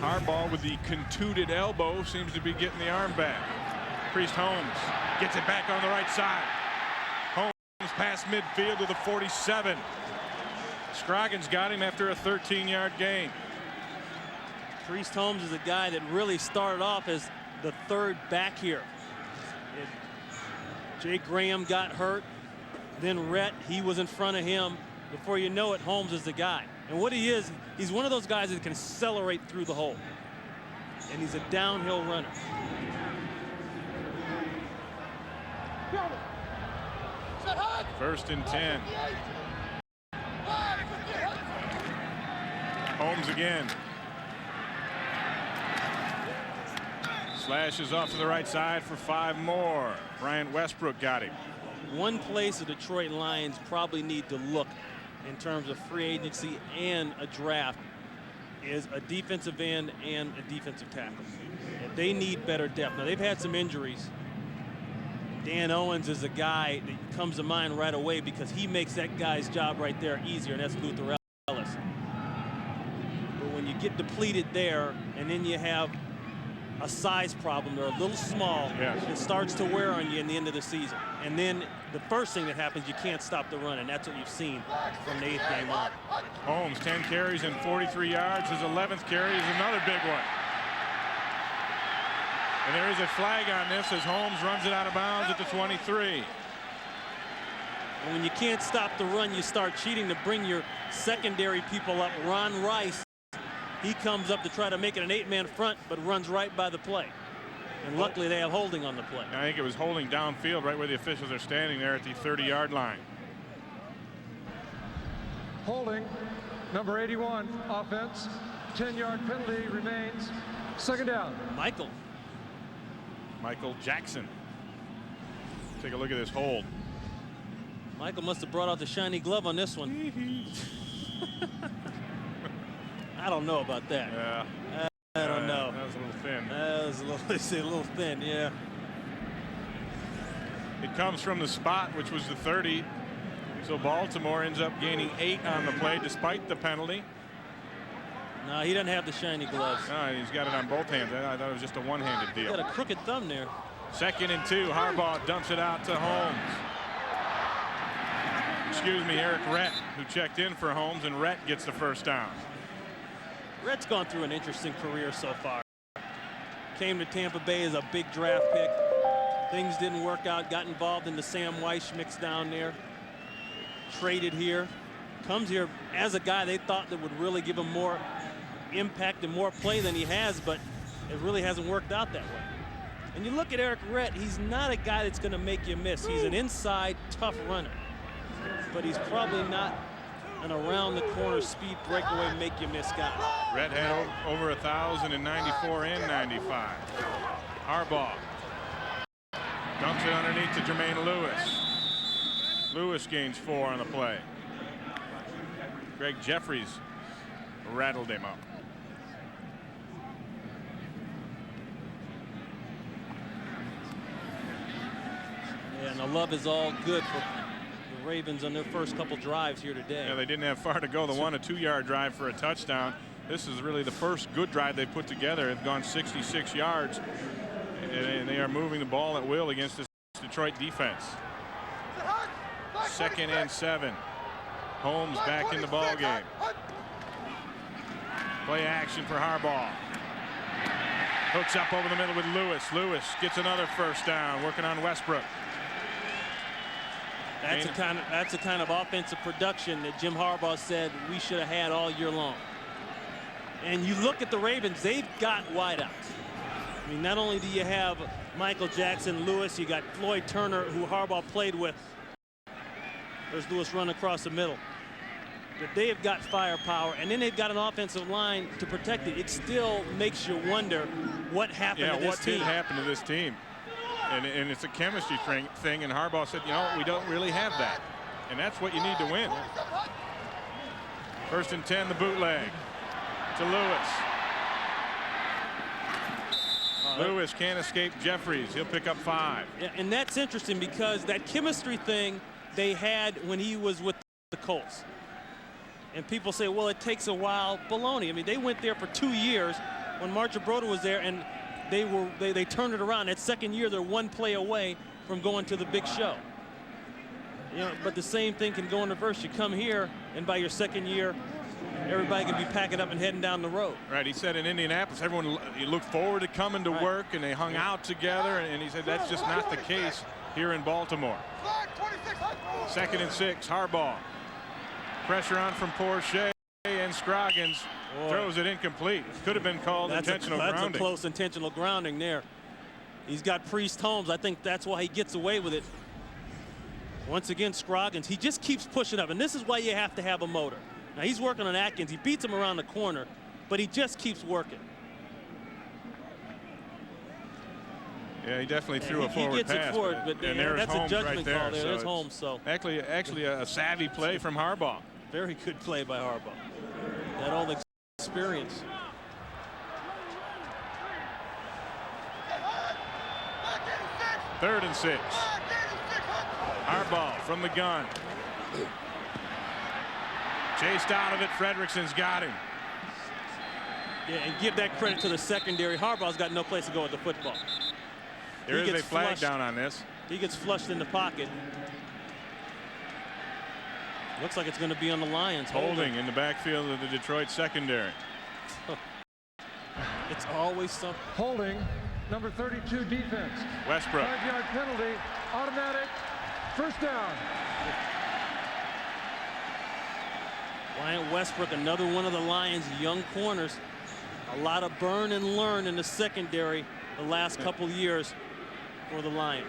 Harbaugh with the contuted elbow seems to be getting the arm back. Priest Holmes gets it back on the right side. Holmes past midfield to the 47. Scroggins got him after a 13-yard gain. Priest Holmes is a guy that really started off as the 3rd back here. Jay Graham got hurt. Then Rhett, he was in front of him. Before you know it, Holmes is the guy. And what he is, he's one of those guys that can accelerate through the hole. And he's a downhill runner. First and 10. Holmes again. Slashes off to the right side for 5 more. Bryant Westbrook got him. One place the Detroit Lions probably need to look in terms of free agency and a draft is a defensive end and a defensive tackle. And they need better depth. Now, they've had some injuries. Dan Owens is a guy that comes to mind right away because he makes that guy's job right there easier, and that's Luther Ellis. But when you get depleted there, and then you have a size problem, they're a little small, yes. It starts to wear on you in the end of the season. And then the first thing that happens, you can't stop the run, and that's what you've seen from the 8th game on. Holmes, 10 carries and 43 yards. His 11th carry is another big one. And there is a flag on this as Holmes runs it out of bounds at the 23. And when you can't stop the run, you start cheating to bring your secondary people up. Ron Rice, he comes up to try to make it an 8-man front, but runs right by the play. And luckily, they have holding on the play. I think it was holding downfield right where the officials are standing there at the 30-yard line. Holding, number 81, offense. 10-yard penalty remains. 2nd down. Michael Jackson. Take a look at this hold. Michael must have brought out the shiny glove on this one. I don't know about that. Yeah. I don't know. That was a little thin. That was a little thin, yeah. It comes from the spot, which was the 30. So Baltimore ends up gaining 8 on the play despite the penalty. No, he doesn't have the shiny gloves. No, he's got it on both hands. I thought it was just a one-handed deal. He got a crooked thumb there. 2nd and 2. Harbaugh dumps it out to Holmes. Excuse me, Eric Rhett, who checked in for Holmes, and Rhett gets the 1st down. Rhett's gone through an interesting career so far. Came to Tampa Bay as a big draft pick. Things didn't work out. Got involved in the Sam Weiss mix down there. Traded here. Comes here as a guy they thought that would really give him more impact and more play than he has, but it really hasn't worked out that way. And you look at Eric Rhett, he's not a guy that's going to make you miss. He's an inside tough runner, but he's probably not an around the corner speed breakaway make you miss guy. Rhett had over 1,094 and 95. Harbaugh dumps it underneath to Jermaine Lewis. Lewis gains 4 on the play. Greg Jeffries rattled him up. Yeah, and the love is all good for the Ravens on their first couple drives here today. Yeah, they didn't have far to go. The 1 a 2-yard drive for a touchdown. This is really the first good drive they put together. They've gone 66 yards, and they are moving the ball at will against this Detroit defense. 2nd and 7. Holmes back in the ball game. Play action for Harbaugh. Hooks up over the middle with Lewis. Lewis gets another first down, working on Westbrook. That's the kind of offensive production that Jim Harbaugh said we should have had all year long. And you look at the Ravens, they've got wideouts. I mean, not only do you have Michael Jackson, Lewis, you got Floyd Turner, who Harbaugh played with. There's Lewis running across the middle. But they have got firepower, and then they've got an offensive line to protect it. It still makes you wonder what happened to this team. What did happen to this team? And it's a chemistry thing, and Harbaugh said, you know, we don't really have that. And that's what you need to win. 1st and 10, the bootleg to Lewis. Lewis can't escape Jeffries. He'll pick up 5. Yeah, and that's interesting because that chemistry thing they had when he was with the Colts. And people say, well, it takes a while. Baloney. I mean, they went there for 2 years when Marchibroda was there, and they turned it around. That 2nd year, they're 1 play away from going to the big show. You know, but the same thing can go in reverse. You come here, and by your 2nd year, everybody can be packing up and heading down the road. Right. He said in Indianapolis, everyone looked forward to coming to work, and they hung out together. And he said that's just not the case here in Baltimore. 2nd and 6, Harbaugh. Pressure on from Porsche, and Scroggins throws it incomplete. Could have been called intentional grounding. That's a close intentional grounding there. He's got Priest Holmes. I think that's why he gets away with it. Once again, Scroggins, he just keeps pushing up, and this is why you have to have a motor. Now he's working on Atkins. He beats him around the corner, but he just keeps working. Yeah, he definitely threw a forward pass. He gets it forward, but that's a judgment right there. call there. There's Holmes. So actually a savvy play from Harbaugh. Very good play by Harbaugh. That all experience. Third and 6. Harbaugh from the gun. Chased out of it. Fredrickson's got him. Yeah, and give that credit to the secondary. Harbaugh's got no place to go with the football. There is a flag down on this. He gets flushed in the pocket. Looks like it's going to be on the Lions. Holding in the backfield of the Detroit secondary. It's always something. Holding, number 32 defense. Westbrook. 5-yard penalty, automatic, first down. Wyatt Westbrook, another one of the Lions' young corners. A lot of burn and learn in the secondary the last couple years for the Lions.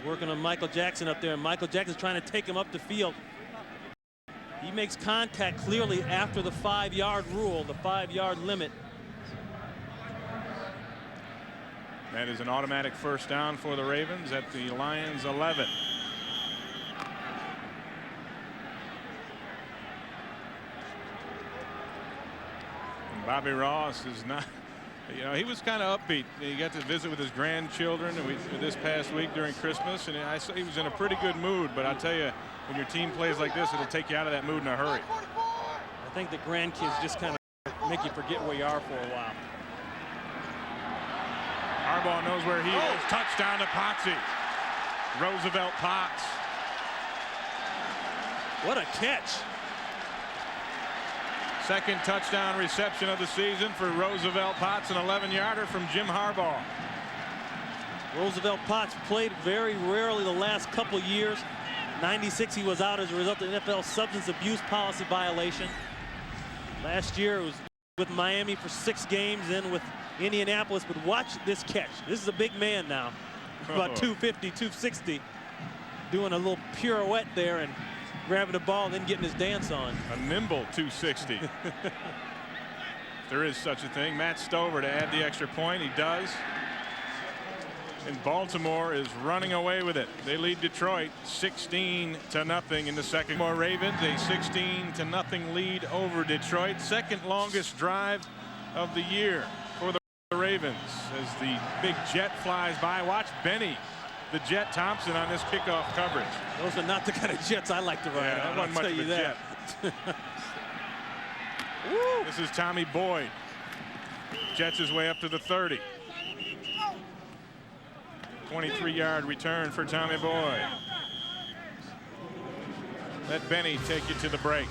Working on Michael Jackson up there, and Michael Jackson's trying to take him up the field. He makes contact clearly after the 5-yard rule, the 5-yard limit. That is an automatic first down for the Ravens at the Lions 11. And Bobby Ross is not. You know, he was kind of upbeat. He got to visit with his grandchildren this past week during Christmas, and I saw he was in a pretty good mood. But I tell you, when your team plays like this, it'll take you out of that mood in a hurry. I think the grandkids just kind of make you forget where you are for a while. Harbaugh knows where he is. Touchdown to Potsy. Roosevelt Potts. What a catch. Second touchdown reception of the season for Roosevelt Potts, an 11-yarder from Jim Harbaugh. Roosevelt Potts played very rarely the last couple years. 96, he was out as a result of the NFL substance abuse policy violation. Last year, it was with Miami for 6 games, then with Indianapolis. But watch this catch. This is a big man now, about 250, 260, doing a little pirouette there and grabbing the ball and then getting his dance on. A nimble 260. There is such a thing. Matt Stover to add the extra point. He does. And Baltimore is running away with it. They lead Detroit 16-0 in the second. More Ravens, a 16-0 lead over Detroit. Second longest drive of the year for the Ravens as the big jet flies by. Watch Benny, the Jet Thompson, on this kickoff coverage. Those are not the kind of jets I like to ride. Yeah, that wasn't much of a jet. This is Tommy Boyd. jets his way up to the 30. 23-yard return for Tommy Boy. Let Benny take you to the break.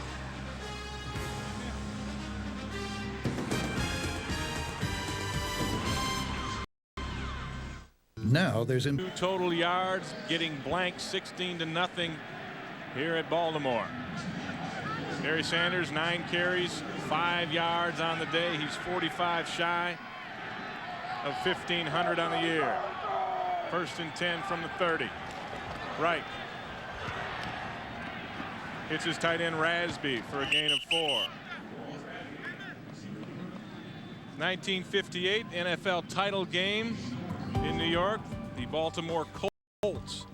Now there's 2 total yards, getting blank 16-0 here at Baltimore. Barry Sanders, 9 carries, 5 yards on the day. He's 45 shy of 1,500 on the year. 1st and 10 from the 30. Right. Hits his tight end Rasby for a gain of 4. 1958 NFL title game in New York. The Baltimore Colts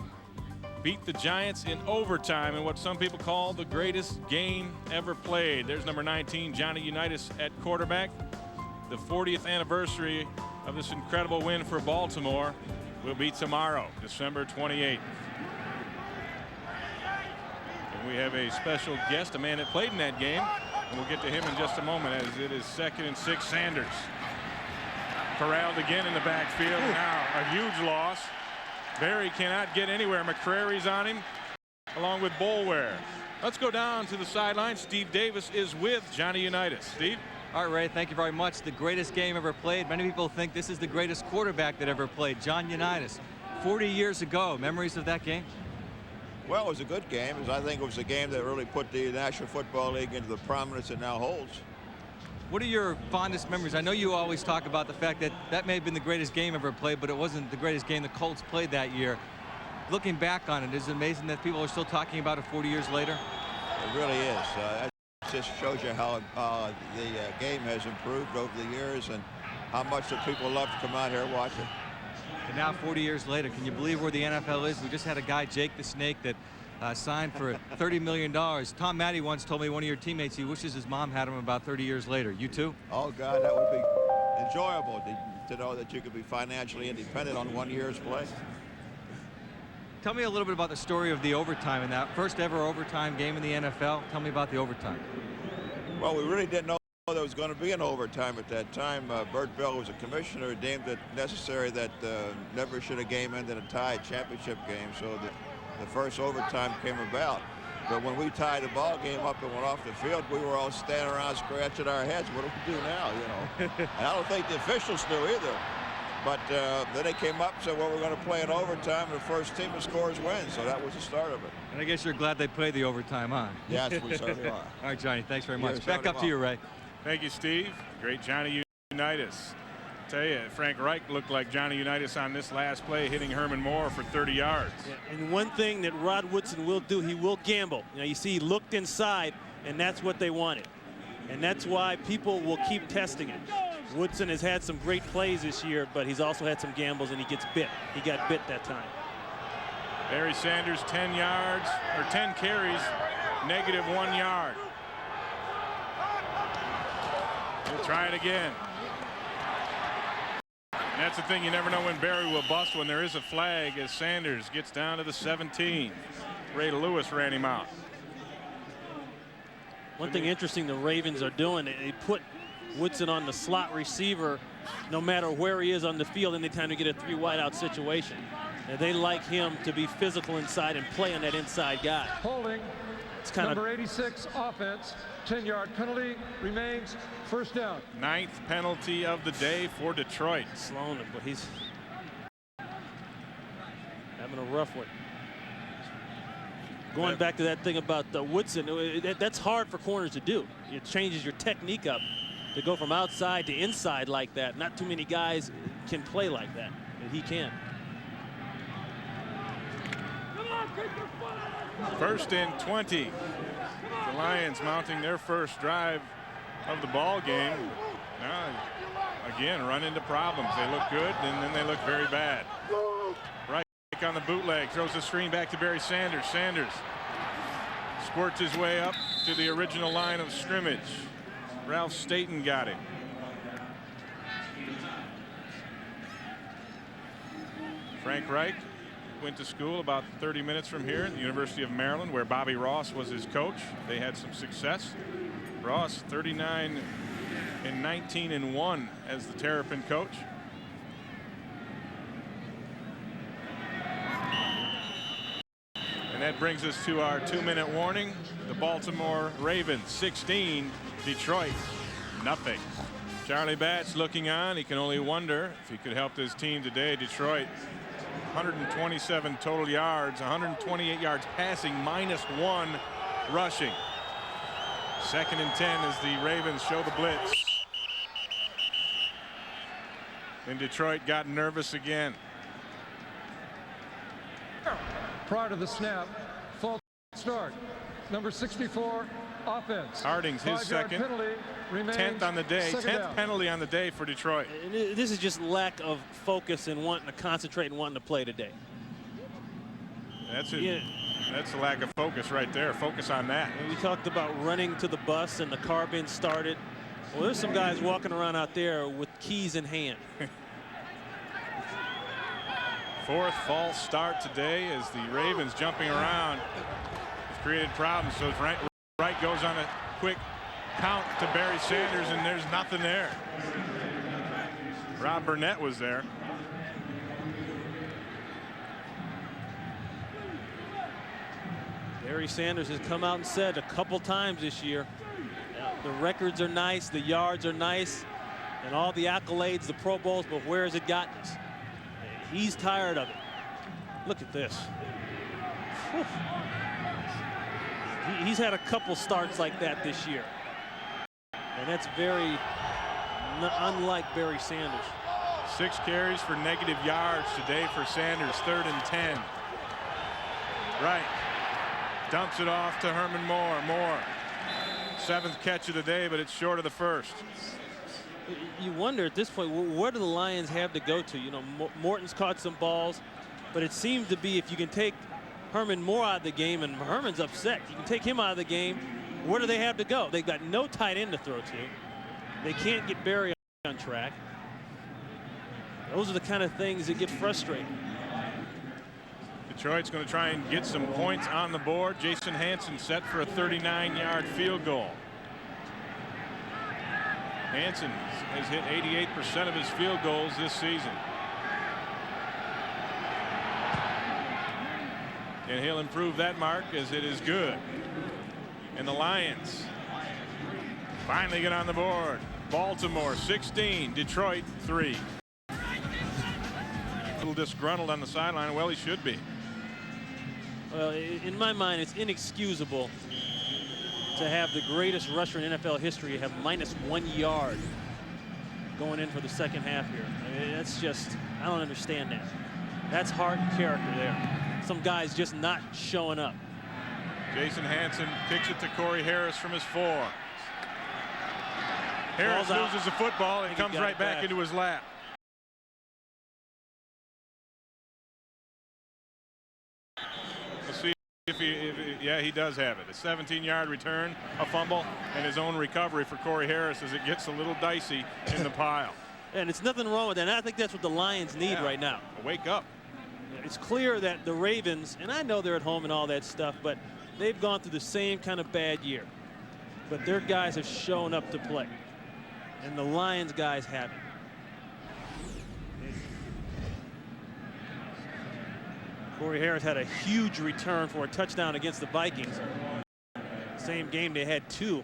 beat the Giants in overtime in what some people call the greatest game ever played. There's number 19, Johnny Unitas at quarterback. The 40th anniversary of this incredible win for Baltimore will be tomorrow, December 28th. And we have a special guest, a man that played in that game, and we'll get to him in just a moment as it is 2nd and 6. Sanders corralled again in the backfield. Now a huge loss. Barry cannot get anywhere. McCrary's on him along with Boulware. Let's go down to the sideline. Steve Davis is with Johnny Unitas. Steve? All right, Ray, thank you very much. The greatest game ever played. Many people think this is the greatest quarterback that ever played, John Unitas. 40 years ago. Memories of that game? Well, it was a good game. I think it was a game that really put the National Football League into the prominence it now holds. What are your fondest memories? I know you always talk about the fact that that may have been the greatest game ever played, but it wasn't the greatest game the Colts played that year. Looking back on it, is it amazing that people are still talking about it 40 years later? It really is. That just shows you how the game has improved over the years and how much that people love to come out here and watch it. And now 40 years later, can you believe where the NFL is? We just had a guy, Jake the Snake, that signed for $30 million. Tom Matty once told me, one of your teammates, he wishes his mom had him about 30 years later. You too? Oh, God, that would be enjoyable to know that you could be financially independent on 1 year's play. Tell me a little bit about the story of the overtime in that first ever overtime game in the NFL. Tell me about the overtime. Well, we really didn't know there was going to be an overtime at that time. Bert Bell was a commissioner, deemed it necessary that never should a game end in a tie championship game. So the first overtime came about. But when we tied the ball game up and went off the field, we were all standing around scratching our heads. What do we do now, you know? And I don't think the officials knew either. But then they came up and said, well, we're going to play in overtime, and the first team that scores wins. So that was the start of it. And I guess you're glad they played the overtime on. Yes, we certainly are. All right, Johnny, thanks very much. Yes, Back up to you, Ray. Thank you, Steve. Great Johnny Unitas. Tell you, Frank Reich looked like Johnny Unitas on this last play, hitting Herman Moore for 30 yards. Yeah, and one thing that Rod Woodson will do, he will gamble. You know, you see he looked inside, and that's what they wanted. And that's why people will keep testing it. Woodson has had some great plays this year, but he's also had some gambles, and he gets bit. He got bit that time. Barry Sanders, 10 yards, or 10 carries, -1 yard. He'll try it again. And that's the thing, you never know when Barry will bust when there is a flag as Sanders gets down to the 17. Ray Lewis ran him out. One thing interesting the Ravens are doing, they put Woodson on the slot receiver no matter where he is on the field anytime they get a 3 wideout situation. And they like him to be physical inside and play on that inside guy. Holding. It's kind number 86 offense. 10-yard penalty remains first down. 9th penalty of the day for Detroit. Slowing him, but he's having a rough one. Going back to that thing about Woodson, that's hard for corners to do. It changes your technique up to go from outside to inside like that. Not too many guys can play like that, and he can. 1st and 20. The Lions mounting their first drive of the ball game. Now, again, run into problems. They look good, and then they look very bad. Right on the bootleg, throws the screen back to Barry Sanders. Sanders squirts his way up to the original line of scrimmage. Ralph Staten got him. Frank Reich went to school about 30 minutes from here at the University of Maryland, where Bobby Ross was his coach. They had some success. Ross, 39 and 19-1 as the Terrapin coach. And that brings us to our 2-minute warning. The Baltimore Ravens 16, Detroit nothing. Charlie Batch looking on. He can only wonder if he could help his team today. Detroit 127 total yards, 128 yards passing, -1 rushing. 2nd and 10 as the Ravens show the blitz. And Detroit got nervous again. Prior to the snap, false start. Number 64, offense. Harding's his 5-yard second, penalty, remains 10th on the day, 10th down. penalty on the day for Detroit. And this is just lack of focus and wanting to concentrate and wanting to play today. That's it. Yeah. That's a lack of focus right there. Focus on that. And we talked about running to the bus and the car being started. Well, there's some guys walking around out there with keys in hand. 4th false start today as the Ravens jumping around have created problems. So Wright goes on a quick count to Barry Sanders, and there's nothing there. Rob Burnett was there. Barry Sanders has come out and said a couple times this year, the records are nice, the yards are nice, and all the accolades, the Pro Bowls, but where has it gotten us? He's tired of it. Look at this. Whew. He's had a couple starts like that this year. And that's very unlike Barry Sanders. 6 carries for negative yards today for Sanders. 3rd and 10. Right. Dumps it off to Herman Moore. Moore. 7th catch of the day, but it's short of the first. You wonder at this point, where do the Lions have to go to? You know, Morton's caught some balls, but it seems to be if you can take Herman Moore out of the game, and Herman's upset, you can take him out of the game, where do they have to go? They've got no tight end to throw to. They can't get Barry on track. Those are the kind of things that get frustrating. Detroit's going to try and get some points on the board. Jason Hansen set for a 39-yard field goal. Hansen has hit 88% of his field goals this season. And he'll improve that mark as it is good. And the Lions finally get on the board. Baltimore 16, Detroit 3. A little disgruntled on the sideline. Well, he should be. Well, in my mind, it's inexcusable to have the greatest rusher in NFL history have -1 yard going in for the second half here. I mean, that's just, I don't understand that. That's heart and character there. Some guys just not showing up. Jason Hansen kicks it to Corey Harris from his 4. Harris loses the football and comes right back into his lap. We'll see yeah, he does have it. A 17-yard return, a fumble, and his own recovery for Corey Harris as it gets a little dicey in the pile. And it's nothing wrong with that. And I think that's what the Lions need right now. Wake up. It's clear that the Ravens, and I know they're at home and all that stuff, but they've gone through the same kind of bad year. But their guys have shown up to play. And the Lions guys haven't. Corey Harris had a huge return for a touchdown against the Vikings. Same game they had 2.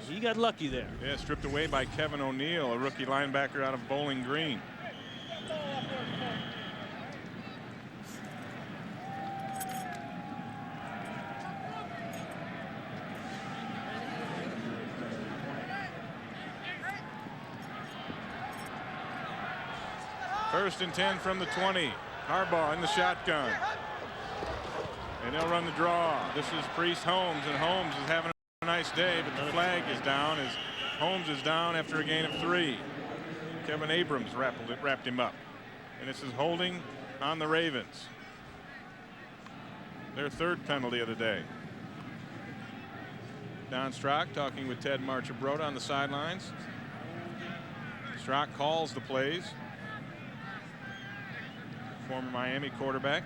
He got lucky there. Yeah, stripped away by Kevin O'Neal, a rookie linebacker out of Bowling Green. First and 10 from the 20. Harbaugh in the shotgun. And they'll run the draw. This is Priest Holmes, and Holmes is having a nice day, but the flag is down as Holmes is down after a gain of 3. Kevin Abrams wrapped him up. And this is holding on the Ravens. Their 3rd penalty of the day. Don Strock talking with Ted Marchibroda on the sidelines. Strock calls the plays. Former Miami quarterback.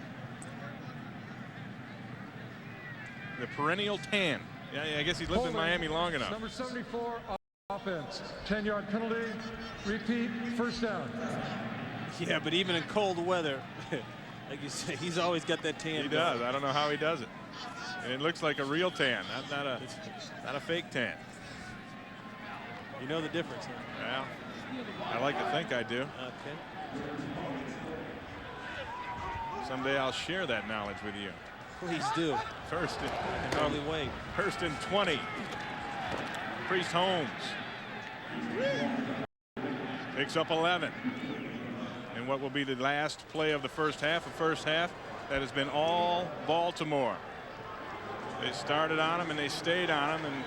The perennial tan. Yeah, I guess he lived in Miami long enough. Number 74, offense. 10-yard penalty. Repeat, first down. Yeah, but even in cold weather, like you say, he's always got that tan. He does. I don't know how he does it. And it looks like a real tan, not a fake tan. You know the difference, huh? Well, I like to think I do. Okay. Someday I'll share that knowledge with you. Please do. First, I can hardly wait. First and 20. Priest Holmes picks up 11. And what will be the last play of the first half? A first half that has been all Baltimore. They started on him and they stayed on him, and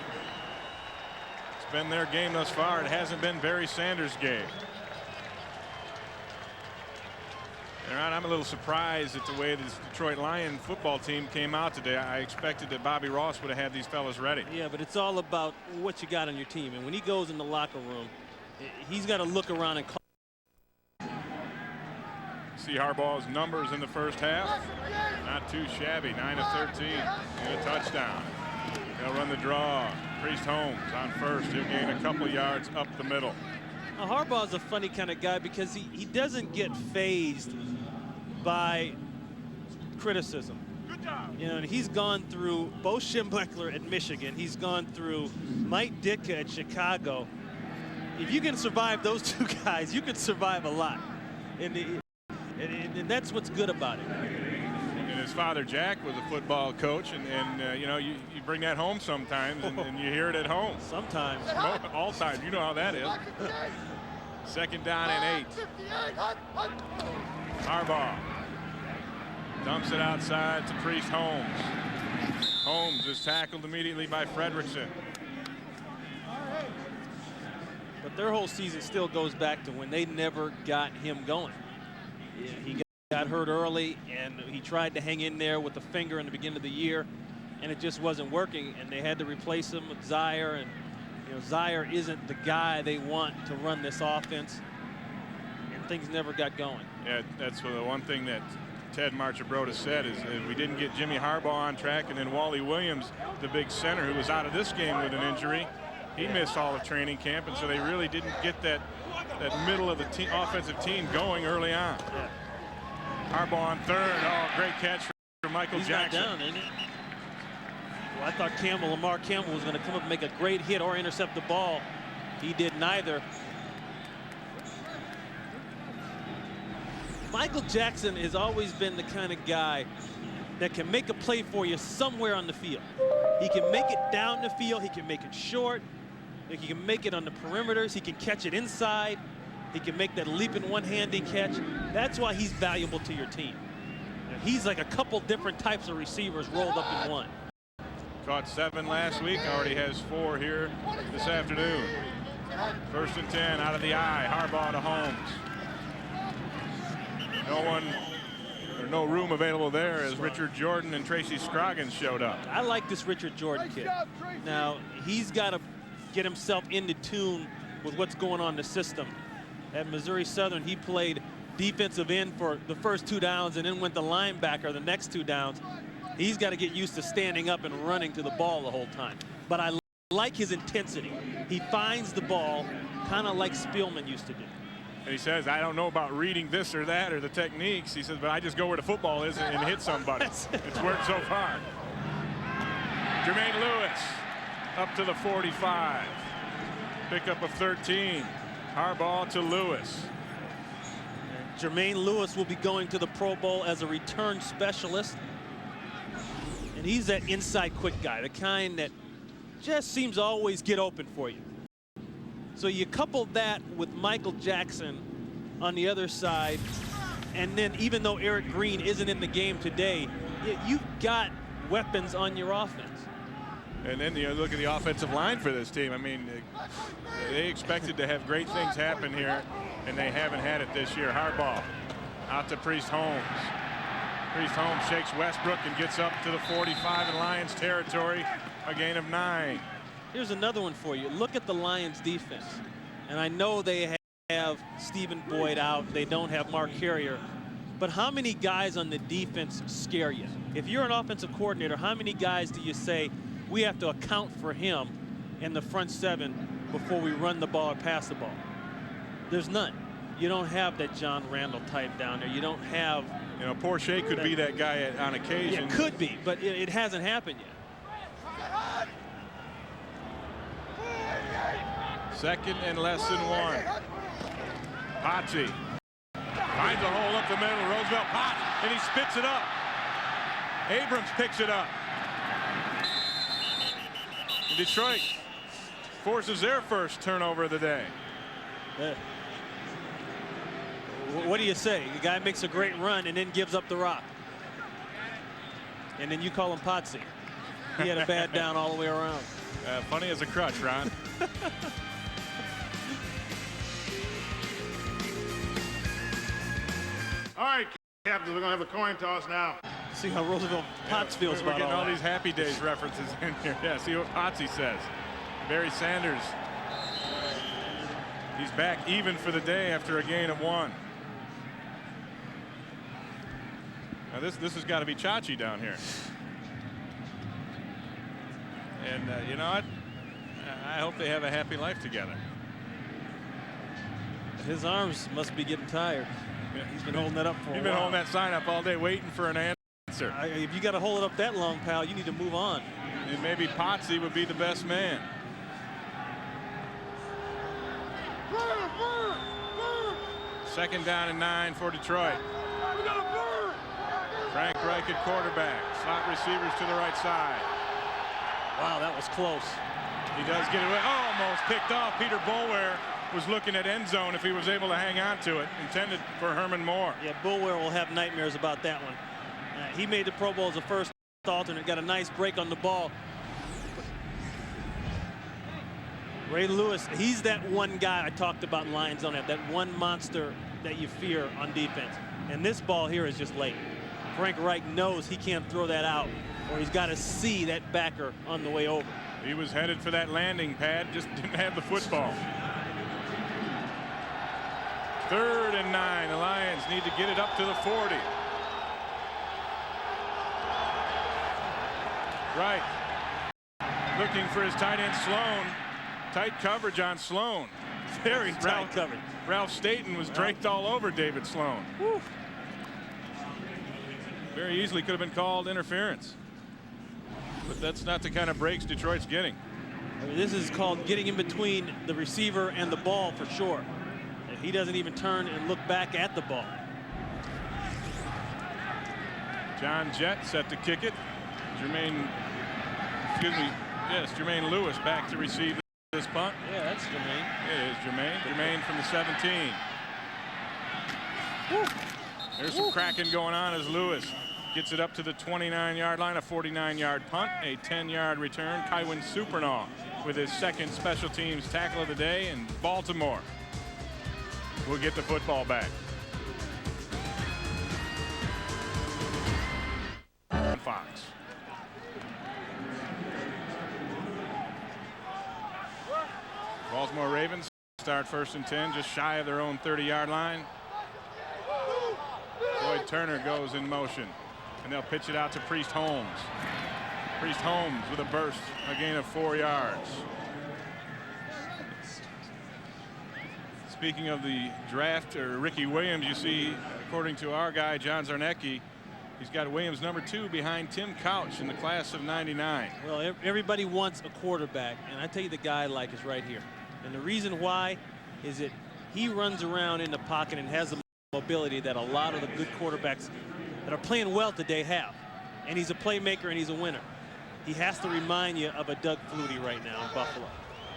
it's been their game thus far. It hasn't been Barry Sanders' game. And I'm a little surprised at the way this Detroit Lion football team came out today. I expected that Bobby Ross would have had these fellas ready. Yeah, but it's all about what you got on your team. And when he goes in the locker room, he's got to look around and call. See Harbaugh's numbers in the first half. Not too shabby. 9 of 13 and a touchdown. They'll run the draw. Priest Holmes on first. He'll gain a couple yards up the middle. Now, Harbaugh's a funny kind of guy because he doesn't get fazed by criticism. You know, and he's gone through Bo Schembechler at Michigan. He's gone through Mike Ditka at Chicago. If you can survive those two guys, you can survive a lot. And that's what's good about it. And his father Jack was a football coach, and you know, you bring that home sometimes, and you hear it at home. Sometimes. All time. You know how that is. Second down and 8. Harbaugh dumps it outside to Priest Holmes. Holmes is tackled immediately by Fredrickson. But their whole season still goes back to when they never got him going. Yeah, he got hurt early, and he tried to hang in there with the finger in the beginning of the year, and it just wasn't working, and they had to replace him with Zaire, and you know, Zaire isn't the guy they want to run this offense, and things never got going. Yeah, that's the one thing that Ted Marchibroda said is we didn't get Jimmy Harbaugh on track, and then Wally Williams, the big center who was out of this game with an injury, he missed all of training camp, and so they really didn't get that middle of the offensive team going early on. Yeah. Harbaugh on third. Oh, great catch for Michael Jackson. Not down, isn't he? Well, I thought Lamar Campbell was going to come up and make a great hit or intercept the ball. He did neither. Michael Jackson has always been the kind of guy that can make a play for you somewhere on the field. He can make it down the field. He can make it short. He can make it on the perimeters. He can catch it inside. He can make that leaping one-handed catch. That's why he's valuable to your team. He's like a couple different types of receivers rolled up in one. Caught 7 last week. Already has 4 here this afternoon. First and 10 out of the eye. Harbaugh to Holmes. No room available there as Richard Jordan and Tracy Scroggins showed up. I like this Richard Jordan kid. Now, he's got to get himself into tune with what's going on in the system. At Missouri Southern, he played defensive end for the first 2 downs and then went to linebacker the next 2 downs. He's got to get used to standing up and running to the ball the whole time. But I like his intensity. He finds the ball kind of like Spielman used to do. And he says, I don't know about reading this or that or the techniques. He says, but I just go where the football is and hit somebody. It's worked so far. Jermaine Lewis up to the 45. Pickup of 13. Harbaugh to Lewis. Jermaine Lewis will be going to the Pro Bowl as a return specialist. And he's that inside quick guy, the kind that just seems to always get open for you. So you couple that with Michael Jackson on the other side, and then even though Eric Green isn't in the game today, you've got weapons on your offense. And then you look at the offensive line for this team. I mean, they expected to have great things happen here, and they haven't had it this year. Harbaugh out to Priest Holmes. Priest Holmes shakes Westbrook and gets up to the 45 in Lions territory, a gain of 9. Here's another one for you. Look at the Lions defense. And I know they have Stephen Boyd out. They don't have Mark Carrier. But how many guys on the defense scare you? If you're an offensive coordinator, how many guys do you say, we have to account for him in the front 7 before we run the ball or pass the ball. There's none. You don't have that John Randall type down there. You don't have. You know, Porsche could be that guy on occasion. Yeah, could be, but it hasn't happened yet. Second and less than 1. Potsy finds a hole up the middle. Roosevelt Potts, and he spits it up. Abrams picks it up. And Detroit forces their first turnover of the day. What do you say? The guy makes a great run and then gives up the rock. And then you call him Potsy. He had a bad down all the way around. Funny as a crutch, Ron. All right, captains, we're going to have a coin toss now. See how Roosevelt Potts feels We're about getting all that. these Happy Days references in here. Yeah, see what Potsy says. Barry Sanders. He's back even for the day after a gain of 1. Now this has got to be Chachi down here. And you know what? I hope they have a happy life together. His arms must be getting tired. He's been holding that up for a while. You've been holding that sign up all day waiting for an answer. If you got to hold it up that long, pal, you need to move on. And maybe Potsy would be the best man. Second down and 9 for Detroit. Frank Reich at quarterback. Slot receivers to the right side. Wow, that was close. He does get it away. Almost picked off. Peter Boulware was looking at end zone if he was able to hang on to it. Intended for Herman Moore. Yeah, Boulware will have nightmares about that one. He made the Pro Bowl as a first alternate. Got a nice break on the ball. Ray Lewis, he's that one guy I talked about in Lions on that one monster that you fear on defense. And this ball here is just late. Frank Reich knows he can't throw that out, or he's got to see that backer on the way over. He was headed for that landing pad, just didn't have the football. 3rd and 9. The Lions need to get it up to the 40. Right. Looking for his tight end Sloan. Tight coverage on Sloan. Very tight coverage. Ralph Staten was draped all over David Sloan. Woo. Very easily could have been called interference. But that's not the kind of breaks Detroit's getting. I mean, this is called getting in between the receiver and the ball for sure. He doesn't even turn and look back at the ball. John Jett set to kick it. Jermaine Lewis back to receive this punt. Yeah, that's Jermaine. It is Jermaine from the 17. Woo. There's some cracking going on as Lewis gets it up to the 29-yard line, a 49-yard punt, a 10-yard return. Kywin Supernaw with his second special teams tackle of the day, and Baltimore will get the football back. Fox. Baltimore Ravens start 1st and 10, just shy of their own 30-yard line. Floyd Turner goes in motion, and they'll pitch it out to Priest Holmes. Priest Holmes with a burst, a gain of 4 yards. Speaking of the draft, or Ricky Williams, you see, according to our guy, John Zarnecki, he's got Williams #2 behind Tim Couch in the class of '99. Well, everybody wants a quarterback, and I tell you the guy I like is right here. And the reason why is that he runs around in the pocket and has the mobility that a lot of the good quarterbacks that are playing well today have. And he's a playmaker and he's a winner. He has to remind you of a Doug Flutie right now in Buffalo.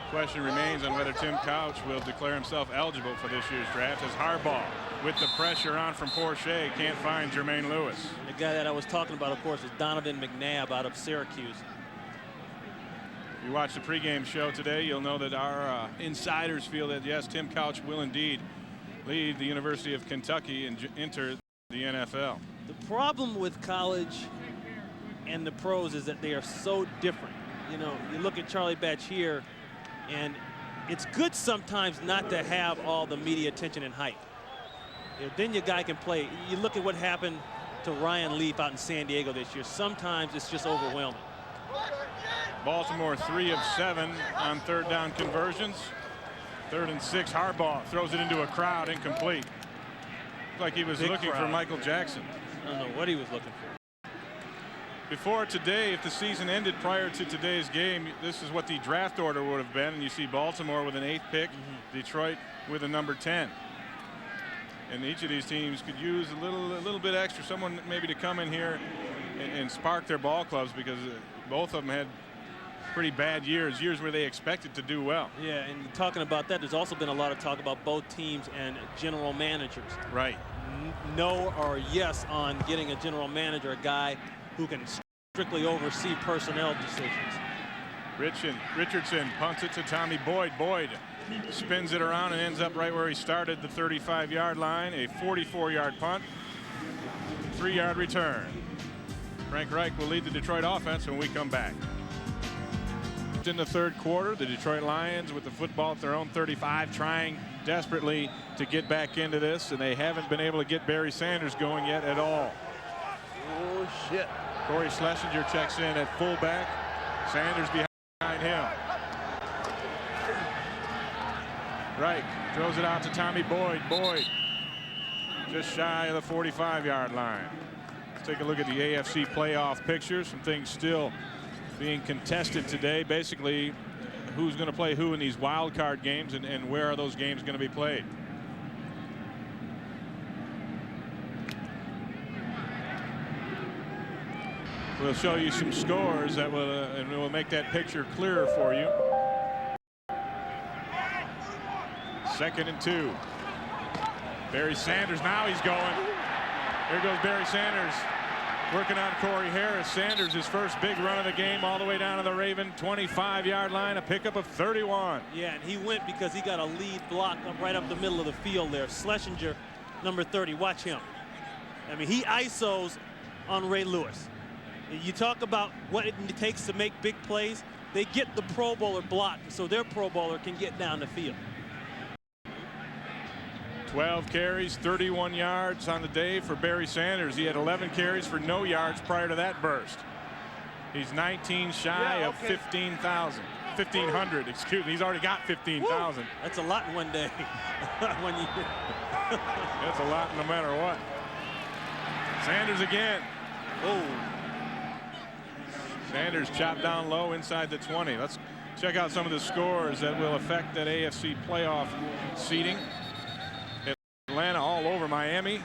Question remains on whether Tim Couch will declare himself eligible for this year's draft, as Harbaugh, with the pressure on from Porsche, can't find Jermaine Lewis. The guy that I was talking about, of course, is Donovan McNabb out of Syracuse. If you watch the pregame show today, you'll know that our insiders feel that, yes, Tim Couch will indeed leave the University of Kentucky and enter the NFL. The problem with college and the pros is that they are so different. You know, you look at Charlie Batch here, and it's good sometimes not to have all the media attention and hype. You know, then your guy can play. You look at what happened to Ryan Leaf out in San Diego this year. Sometimes it's just overwhelming. Baltimore 3 of 7 on third down conversions. 3rd and 6. Harbaugh throws it into a crowd, incomplete. Looked like he was looking for Michael Jackson. I don't know what he was looking for. Before today, if the season ended prior to today's game, this is what the draft order would have been. And you see Baltimore with an 8th pick, Detroit with a number 10. And each of these teams could use a little bit extra, someone maybe to come in here and spark their ball clubs, because both of them had pretty bad years where they expected to do well. Yeah, and talking about that, there's also been a lot of talk about both teams and general managers. Right. No or yes on getting a general manager, a guy who can strictly oversee personnel decisions. Richardson punts it to Tommy Boyd. Boyd spins it around and ends up right where he started, the 35-yard line. A 44-yard punt, 3-yard return. Frank Reich will lead the Detroit offense when we come back. In the third quarter, the Detroit Lions with the football at their own 35, trying desperately to get back into this, and they haven't been able to get Barry Sanders going yet at all. Oh, shit. Corey Schlesinger checks in at fullback. Sanders behind him. Reich throws it out to Tommy Boyd. Boyd just shy of the 45-yard line. Let's take a look at the AFC playoff pictures. Some things still being contested today. Basically, who's going to play who in these wild card games, and where are those games going to be played. We'll show you some scores that will and we'll make that picture clearer for you. 2nd and 2. Barry Sanders, now he's going. Here goes Barry Sanders working on Corey Harris. Sanders, his first big run of the game, all the way down to the Raven 25-yard line, a pickup of 31. Yeah, and he went because he got a lead block right up the middle of the field there. Schlesinger, number 30, watch him. I mean, he ISOs on Ray Lewis. You talk about what it takes to make big plays. They get the Pro Bowler blocked so their Pro Bowler can get down the field. 12 carries, 31 yards on the day for Barry Sanders. He had 11 carries for no yards prior to that burst. He's 19 shy of 1,500, excuse me. He's already got 15,000. That's a lot in one day. When you That's a lot no matter what. Sanders again. Oh. Sanders chopped down low inside the 20. Let's check out some of the scores that will affect that AFC playoff seeding. Atlanta all over Miami.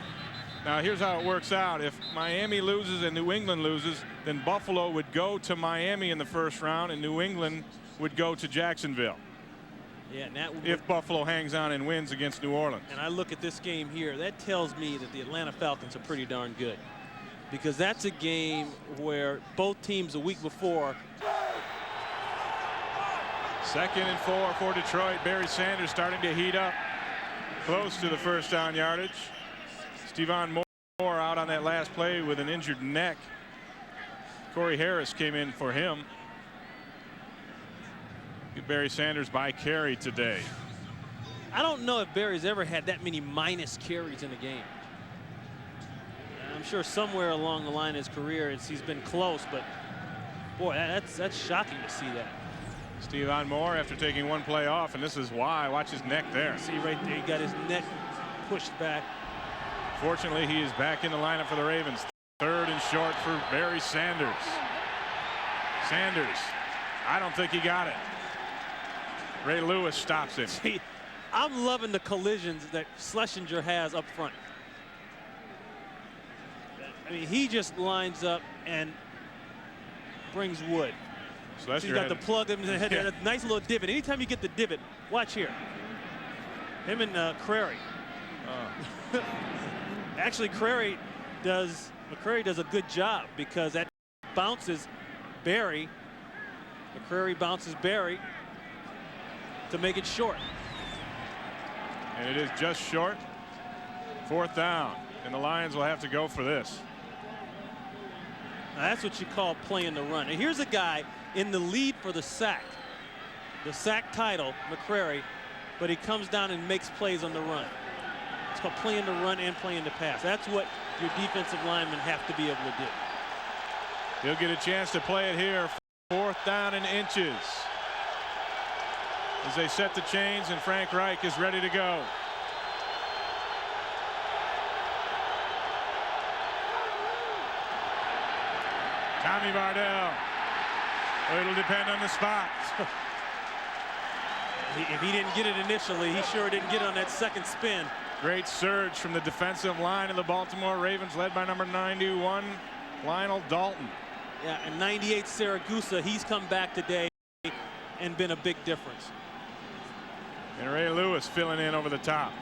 Now here's how it works out. If Miami loses and New England loses, then Buffalo would go to Miami in the first round and New England would go to Jacksonville. Yeah, and that if Buffalo hangs on and wins against New Orleans. And I look at this game here, that tells me that the Atlanta Falcons are pretty darn good, because that's a game where both teams a week before. 2nd and 4 for Detroit. Barry Sanders starting to heat up close to the first down yardage. Stevan Moore out on that last play with an injured neck. Corey Harris came in for him. Barry Sanders by carry today. I don't know if Barry's ever had that many minus carries in a game. I'm sure somewhere along the line in his career he's been close, but boy, that's shocking to see that. Stevan Moore after taking one play off, and this is why. Watch his neck there. See right there, he got his neck pushed back. Fortunately, he is back in the lineup for the Ravens. 3rd and short for Barry Sanders. Sanders, I don't think he got it. Ray Lewis stops him. See, I'm loving the collisions that Schlesinger has up front. I mean, he just lines up and brings wood. So you got the plug in the head, a nice little divot. Anytime you get the divot, watch here. Him and Crary. Actually, McCrary does a good job, because that bounces Barry. McCrary bounces Barry to make it short. And it is just short. 4th down, and the Lions will have to go for this. Now that's what you call playing the run. And here's a guy in the lead for the sack title, McCrary, but he comes down and makes plays on the run. It's called playing the run and playing the pass. That's what your defensive linemen have to be able to do. He'll get a chance to play it here 4th down and inches. As they set the chains and Frank Reich is ready to go. Tommy Vardell. Well, it'll depend on the spot. If he didn't get it initially, he sure didn't get it on that second spin. Great surge from the defensive line of the Baltimore Ravens, led by number 91, Lionel Dalton. Yeah, and 98 Saragusa, he's come back today and been a big difference. And Ray Lewis filling in over the top.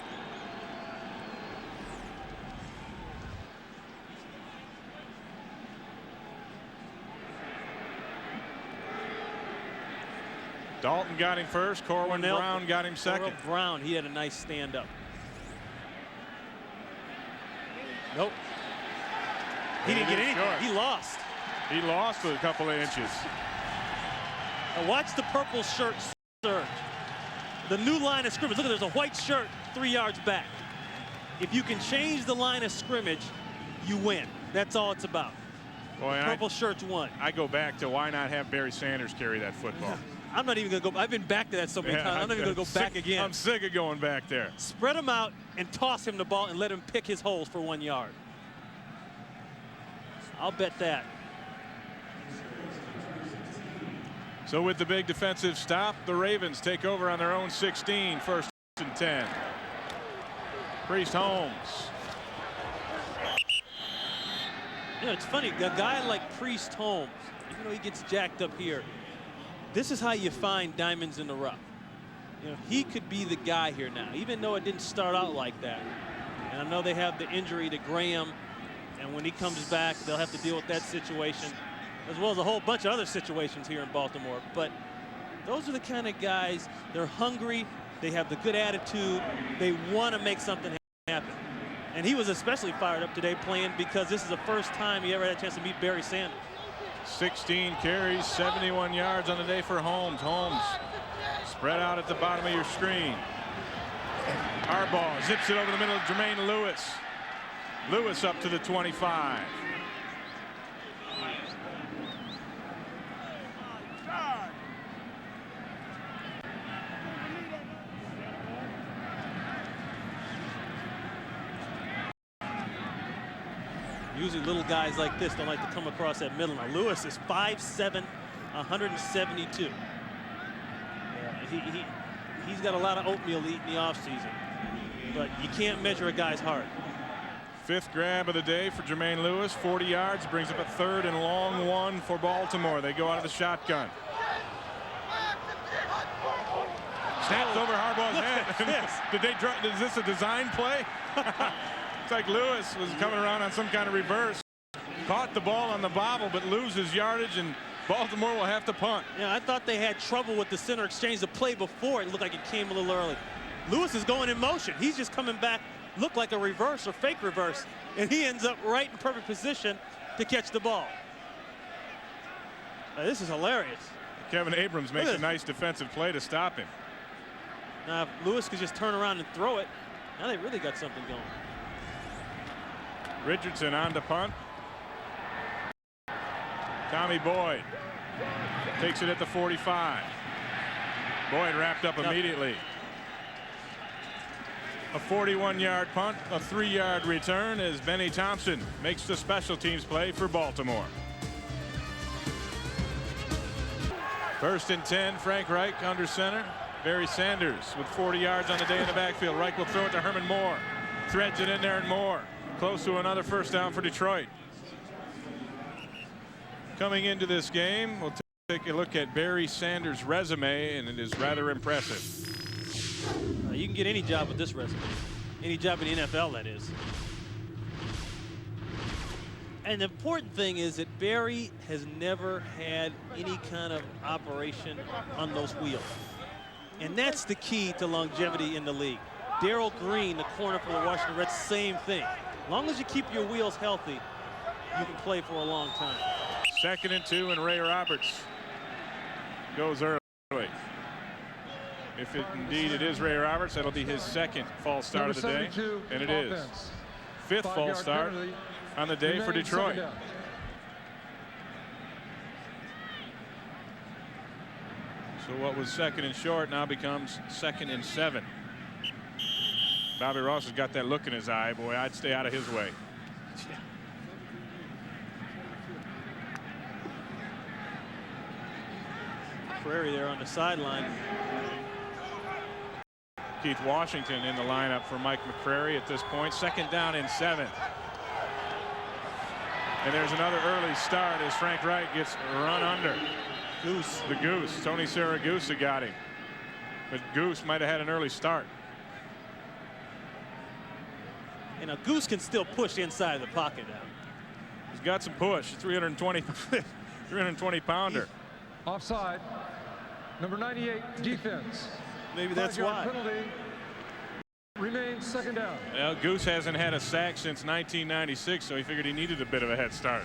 Dalton got him first. Corwin Brown got him second. Brown, he had a nice stand up. Nope. He didn't get anything. He lost. He lost a couple of inches. Now watch the purple shirt surge. The new line of scrimmage. Look, there's a white shirt 3 yards back. If you can change the line of scrimmage, you win. That's all it's about. Boy, purple shirts won. I go back to why not have Barry Sanders carry that football. I'm not even going to go. I've been back to that so many times. I'm not even going to go back again. I'm sick of going back there. Spread him out and toss him the ball and let him pick his holes for 1 yard. I'll bet that. So with the big defensive stop, the Ravens take over on their own 16, 1st and 10. Priest Holmes. You know, it's funny, a guy like Priest Holmes, even though he gets jacked up here, this is how you find diamonds in the rough. You know, he could be the guy here now, even though it didn't start out like that. And I know they have the injury to Graham, and when he comes back, they'll have to deal with that situation, as well as a whole bunch of other situations here in Baltimore. But those are the kind of guys, they're hungry, they have the good attitude, they want to make something happen. And he was especially fired up today playing because this is the first time he ever had a chance to meet Barry Sanders. 16 carries, 71 yards on the day for Holmes. Holmes spread out at the bottom of your screen. Harbaugh zips it over the middle of Jermaine Lewis. Lewis up to the 25. Usually little guys like this don't like to come across that middle. Now Lewis is 5'7", 172. Yeah, he's got a lot of oatmeal to eat in the offseason, but you can't measure a guy's heart. 5th grab of the day for Jermaine Lewis, 40 yards, brings up a 3rd and long 1 for Baltimore. They go out of the shotgun. Snapped over Harbaugh's head. Is this a design play? It's like Lewis was coming around on some kind of reverse. Caught the ball on the bobble, but loses yardage, and Baltimore will have to punt. Yeah, I thought they had trouble with the center exchange. The play before, it looked like it came a little early. Lewis is going in motion. He's just coming back, looked like a reverse or fake reverse, and he ends up right in perfect position to catch the ball. This is hilarious. Kevin Abrams makes a nice defensive play to stop him. Now, if Lewis could just turn around and throw it, now they really got something going. Richardson on to punt. Tommy Boyd takes it at the 45. Boyd wrapped up immediately. A 41-yard punt, a 3-yard return as Benny Thompson makes the special teams play for Baltimore. 1st and 10, Frank Reich under center. Barry Sanders with 40 yards on the day in the backfield. Reich will throw it to Herman Moore. Threads it in there and Moore. Close to another 1st down for Detroit. Coming into this game, we'll take a look at Barry Sanders' resume, and it is rather impressive. You can get any job with this resume. Any job in the NFL, that is. And the important thing is that Barry has never had any kind of operation on those wheels. And that's the key to longevity in the league. Darrell Green, the corner for the Washington Reds, same thing. As long as you keep your wheels healthy, you can play for a long time. 2nd and 2, and Ray Roberts goes early. If indeed it is Ray Roberts, that'll be his 2nd false start of the day. And it is. 5th false start on the day for Detroit. So what was 2nd and short now becomes 2nd and 7. Bobby Ross has got that look in his eye. Boy, I'd stay out of his way. McCrary there on the sideline. Keith Washington in the lineup for Mike McCrary at this point. 2nd down and 7. And there's another early start as Frank Wright gets run under. Goose. The Goose. Tony Saragusa got him. But Goose might have had an early start. And a Goose can still push inside the pocket now. He's got some push. 320 pounder. Offside. Number 98, defense. Maybe that's 5-yard why. penalty. Remains 2nd down. Well, Goose hasn't had a sack since 1996, so he figured he needed a bit of a head start.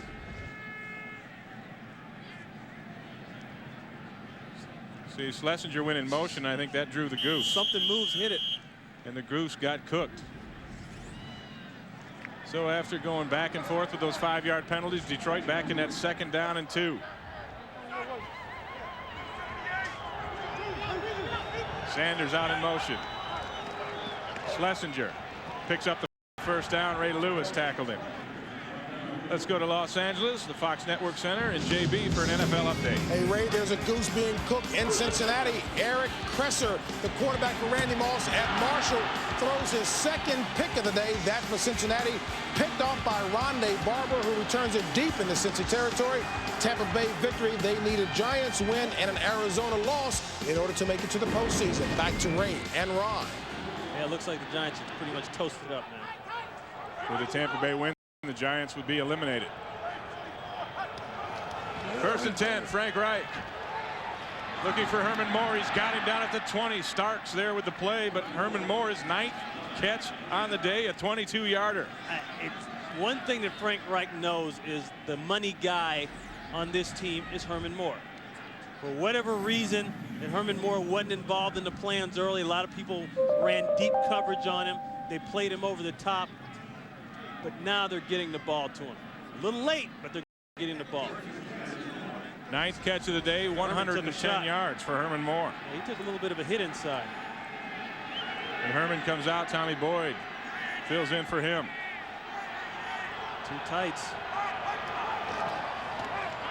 See, Schlesinger went in motion. I think that drew the Goose. Something moves, hit it. And the Goose got cooked. So after going back and forth with those 5-yard penalties, Detroit back in that 2nd down and 2. Sanders out in motion. Schlesinger picks up the 1st down. Ray Lewis tackled him. Let's go to Los Angeles, the Fox Network Center, and JB for an NFL update. Hey, Ray, there's a Goose being cooked in Cincinnati. Eric Kresser, the quarterback for Randy Moss at Marshall, throws his 2nd pick of the day. That for Cincinnati, picked off by Rondé Barber, who returns it deep into Cincy territory. Tampa Bay victory. They need a Giants win and an Arizona loss in order to make it to the postseason. Back to Ray and Ron. Yeah, it looks like the Giants are pretty much toasted up now. With the Tampa Bay win, the Giants would be eliminated. 1st and 10, Frank Reich. Looking for Herman Moore. He's got him down at the 20. Starks there with the play, but Herman Moore is 9th catch on the day, a 22-yarder. One thing that Frank Reich knows is the money guy on this team is Herman Moore. For whatever reason, that Herman Moore wasn't involved in the plans early. A lot of people ran deep coverage on him. They played him over the top. But now they're getting the ball to him. A little late, but they're getting the ball. 9th catch of the day, 110 yards for Herman Moore. Yeah, he took a little bit of a hit inside. And Herman comes out. Tommy Boyd fills in for him. 2 tights.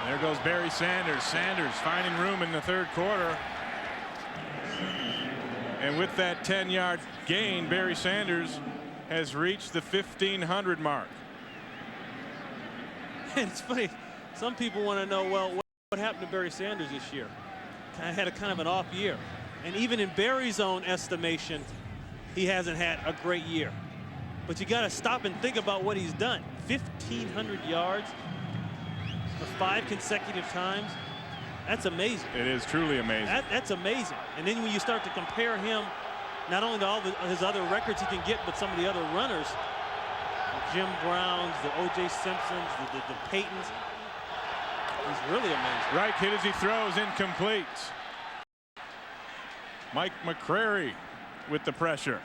There goes Barry Sanders. Sanders finding room in the 3rd quarter. And with that 10-yard gain, Barry Sanders has reached the 1,500 mark. It's funny. Some people want to know, well, what happened to Barry Sanders this year? Had a kind of an off year. And even in Barry's own estimation, he hasn't had a great year. But you got to stop and think about what he's done. 1,500 yards for 5 consecutive times. That's amazing. It is truly amazing. That's amazing. And then when you start to compare him not only to all his other records he can get, but some of the other runners, the Jim Browns, the O.J. Simpsons, the Paytons. He's really amazing. Reich hit as he throws, incomplete. Mike McCrary with the pressure.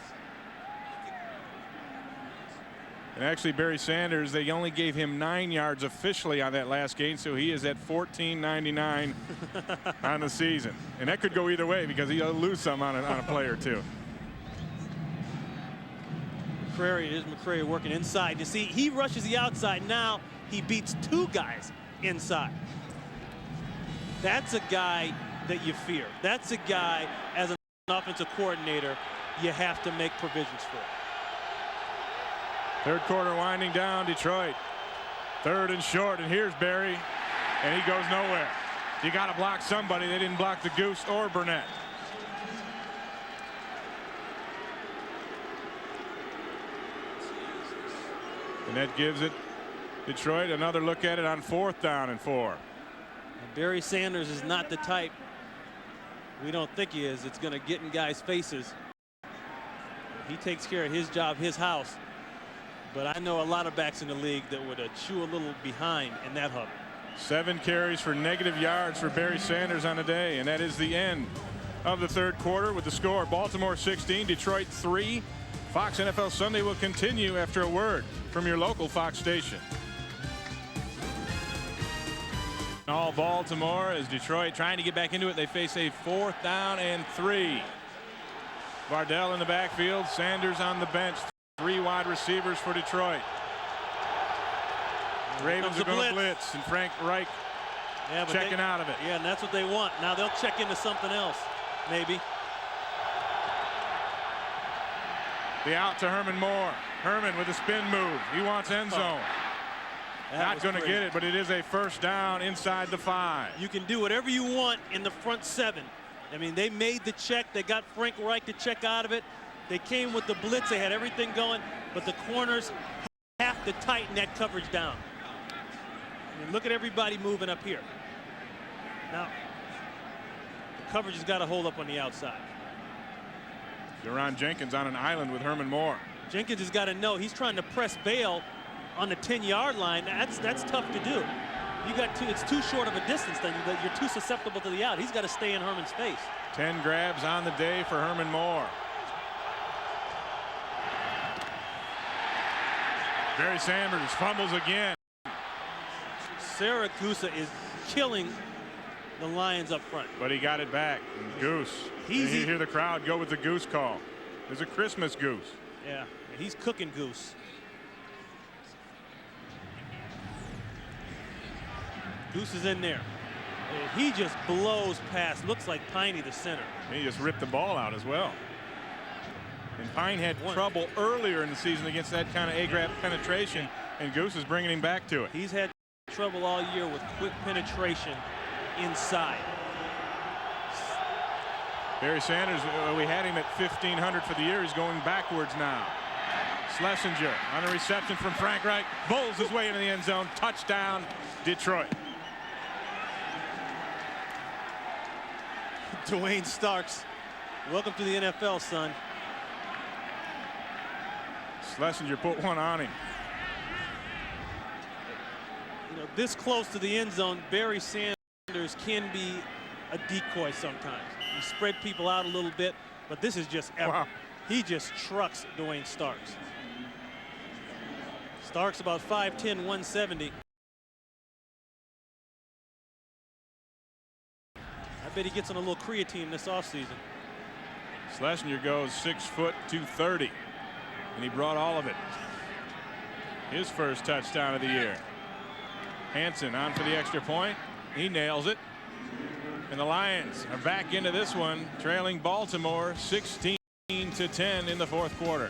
And actually, Barry Sanders, they only gave him 9 yards officially on that last game, so he is at 14.99 on the season. And that could go either way because he'll lose some on a play or two. McCrary working inside. You see, he rushes the outside. Now he beats 2 guys inside. That's a guy that you fear. That's a guy, as an offensive coordinator, you have to make provisions for. 3rd quarter winding down. Detroit 3rd and short, and here's Barry, and he goes nowhere. You got to block somebody. They didn't block the Goose or Burnett. And that gives it Detroit another look at it on 4th down and 4. And Barry Sanders is not the type, we don't think he is, it's going to get in guys' faces. He takes care of his job, his house. But I know a lot of backs in the league that would chew a little behind in that hub. 7 carries for negative yards for Barry Sanders on the day, and that is the end of the 3rd quarter with the score: Baltimore 16, Detroit 3. Fox NFL Sunday will continue after a word from your local Fox station. all Baltimore as Detroit trying to get back into it. They face a 4th down and 3. Vardell in the backfield, Sanders on the bench. 3 wide receivers for Detroit. Ravens are going to blitz, and Frank Reich checking out of it. Yeah, and that's what they want. Now they'll check into something else, maybe. The out to Herman Moore. Herman with a spin move. He wants end zone. Not going to get it, but it is a 1st down inside the 5. You can do whatever you want in the front 7. I mean, they made the check. They got Frank Reich to check out of it. They came with the blitz. They had everything going, but the corners have to tighten that coverage down. I mean, look at everybody moving up here. Now, the coverage has got to hold up on the outside. Deron Jenkins on an island with Herman Moore. Jenkins has got to know he's trying to press Bale on the 10-yard line. That's tough to do. You got it's too short of a distance then that you're too susceptible to the out. He's got to stay in Herman's face. 10 grabs on the day for Herman Moore. Barry Sanders fumbles again. Siragusa is killing the Lions up front. But he got it back. And Goose. You hear the crowd go with the goose call. There's a Christmas goose. Yeah, he's cooking Goose. Goose is in there. He just blows past. Looks like Piney, the center. He just ripped the ball out as well. And Pine had trouble earlier in the season against that kind of A-gap penetration, and Goose is bringing him back to it. He's had trouble all year with quick penetration inside. Barry Sanders, we had him at 1,500 for the year. He's going backwards now. Schlesinger on a reception from Frank Reich. Bowls his way into the end zone. Touchdown, Detroit. Dwayne Starks, welcome to the NFL, son. Schlesinger put one on him. You know, this close to the end zone, Barry Sanders can be a decoy sometimes. You spread people out a little bit, but this is just epic. Wow. He just trucks Dwayne Starks. Starks about 5'10", 170. I bet he gets on a little creatine this offseason. Schlesinger goes 6 foot 230, and he brought all of it. His first touchdown of the year. Hansen on for the extra point. He nails it. And the Lions are back into this one, trailing Baltimore 16-10 in the 4th quarter.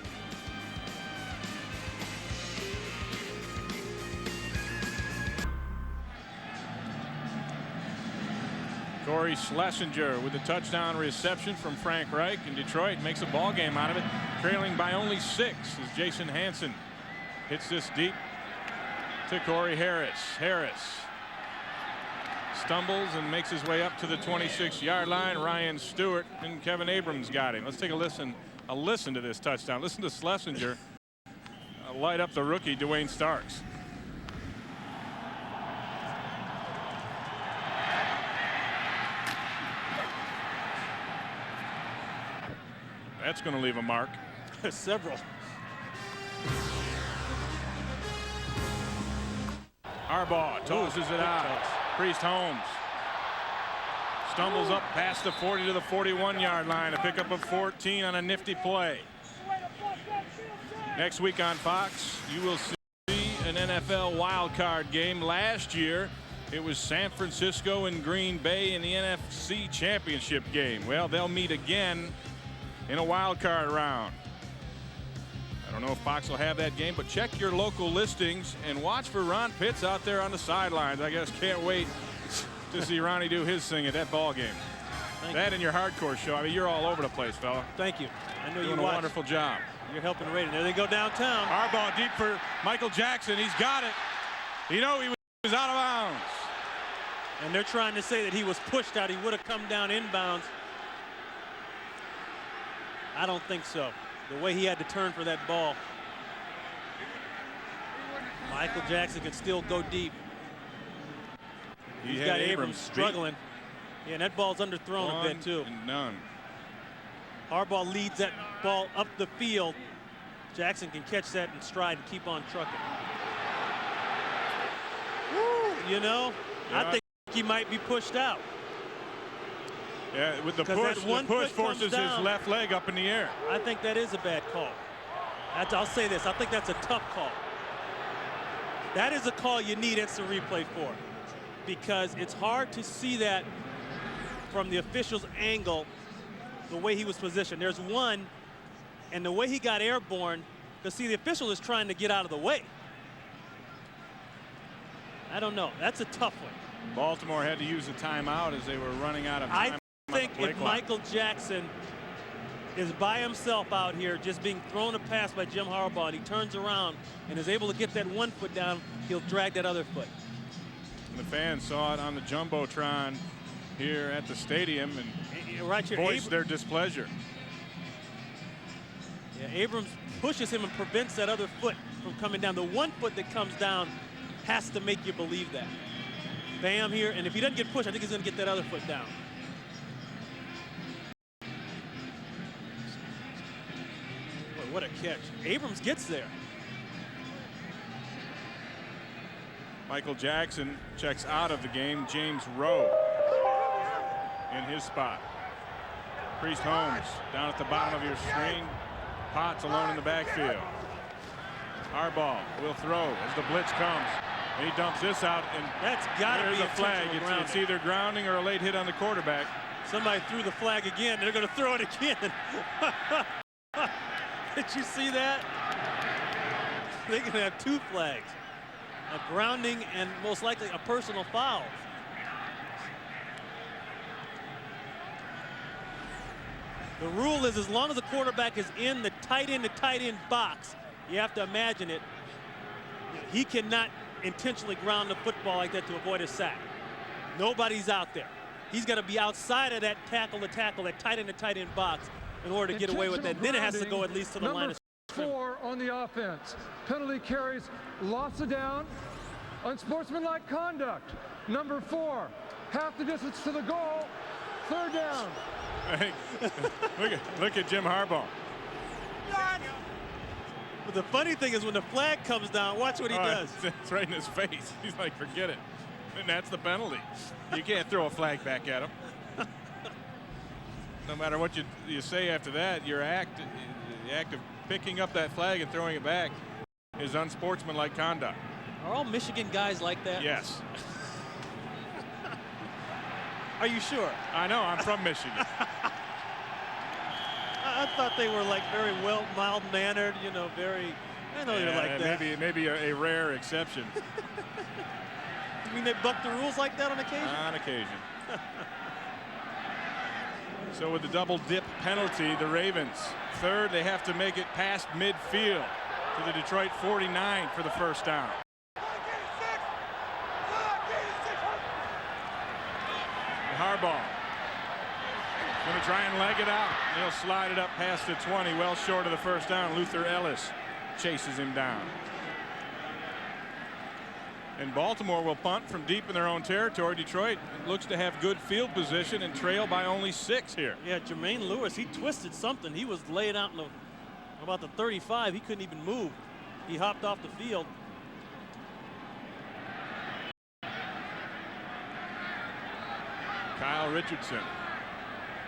Corey Schlesinger with a touchdown reception from Frank Reich, and Detroit makes a ball game out of it, trailing by only 6 as Jason Hansen hits this deep to Corey Harris. Harris stumbles and makes his way up to the 26-yard line. Ryan Stewart and Kevin Abrams got him. Let's take a listen to this touchdown. Listen to Schlesinger light up the rookie Dwayne Starks. That's going to leave a mark. Several. Harbaugh tosses it out. Priest Holmes stumbles up past the 40 to the 41-yard line. A pickup of 14 on a nifty play. Next week on Fox, you will see an NFL wild card game. Last year, it was San Francisco and Green Bay in the NFC Championship game. Well, they'll meet again in a wild card round. I don't know if Fox will have that game, but check your local listings and watch for Ron Pitts out there on the sidelines. I guess can't wait to see Ronnie do his thing at that ball game. That and your hardcore show. I mean, you're all over the place, fella. Thank you. I know doing you a wonderful job. You're helping Raiden. There they go downtown. Harbaugh deep for Michael Jackson. He's got it. You know he was out of bounds. And they're trying to say that he was pushed out. He would have come down inbounds. I don't think so. The way he had to turn for that ball. Michael Jackson can still go deep. He's got Abrams struggling. Yeah, and that ball's underthrown a bit too. And none. Harbaugh leads that ball up the field. Jackson can catch that in stride and keep on trucking. Woo, you know, yeah. I think he might be pushed out. Yeah, with the push forces his left leg up in the air. I think that is a bad call. I'll say this. I think that's a tough call. That is a call you need instant replay for, because it's hard to see that from the official's angle, the way he was positioned. There's one, and the way he got airborne, because see, the official is trying to get out of the way. I don't know. That's a tough one. Baltimore had to use a timeout as they were running out of time. I think if Michael Jackson is by himself out here just being thrown a pass by Jim Harbaugh, and he turns around and is able to get that one foot down, he'll drag that other foot. And the fans saw it on the Jumbotron here at the stadium and right here, voiced their displeasure. Yeah, Abrams pushes him and prevents that other foot from coming down. The one foot that comes down has to make you believe that. Bam here, and if he doesn't get pushed, I think he's going to get that other foot down. Boy, what a catch. Abrams gets there. Michael Jackson checks out of the game. James Rowe in his spot. Priest Holmes down at the bottom of your screen. Potts alone in the backfield. Harbaugh will throw as the blitz comes. And he dumps this out, and that's got to be a flag. It's either grounding or a late hit on the quarterback. Somebody threw the flag again. They're going to throw it again. Did you see that? They're going to have two flags. A grounding and most likely a personal foul. The rule is as long as the quarterback is in the tight end to tight end box, you have to imagine it, he cannot intentionally ground the football like that to avoid a sack. Nobody's out there. He's got to be outside of that tackle to tackle, that tight end to tight end box in order to get away with that. Then it has to go at least to the line of scrimmage. 4 on the offense. Penalty carries loss of down. Unsportsmanlike conduct. Number 4, half the distance to the goal. 3rd down. Hey, look at Jim Harbaugh. But the funny thing is when the flag comes down, watch what he does. It's right in his face. He's like, forget it. And that's the penalty. You can't throw a flag back at him. No matter what you say after that, the act of picking up that flag and throwing it back is unsportsmanlike conduct. Are all Michigan guys like that? Yes. Are you sure? I know. I'm from Michigan. I thought they were like very mild-mannered, you know, very. I know you're like that. Maybe a rare exception. You mean they buck the rules like that on occasion? On occasion. So with the double dip penalty, the Ravens, 3rd, they have to make it past midfield to the Detroit 49 for the first down. Harbaugh going to try and leg it out. He'll slide it up past the 20, well short of the first down. Luther Ellis chases him down. And Baltimore will punt from deep in their own territory. Detroit looks to have good field position and trail by only 6 here. Yeah, Jermaine Lewis, he twisted something. He was laid out in about the 35. He couldn't even move. He hopped off the field. Kyle Richardson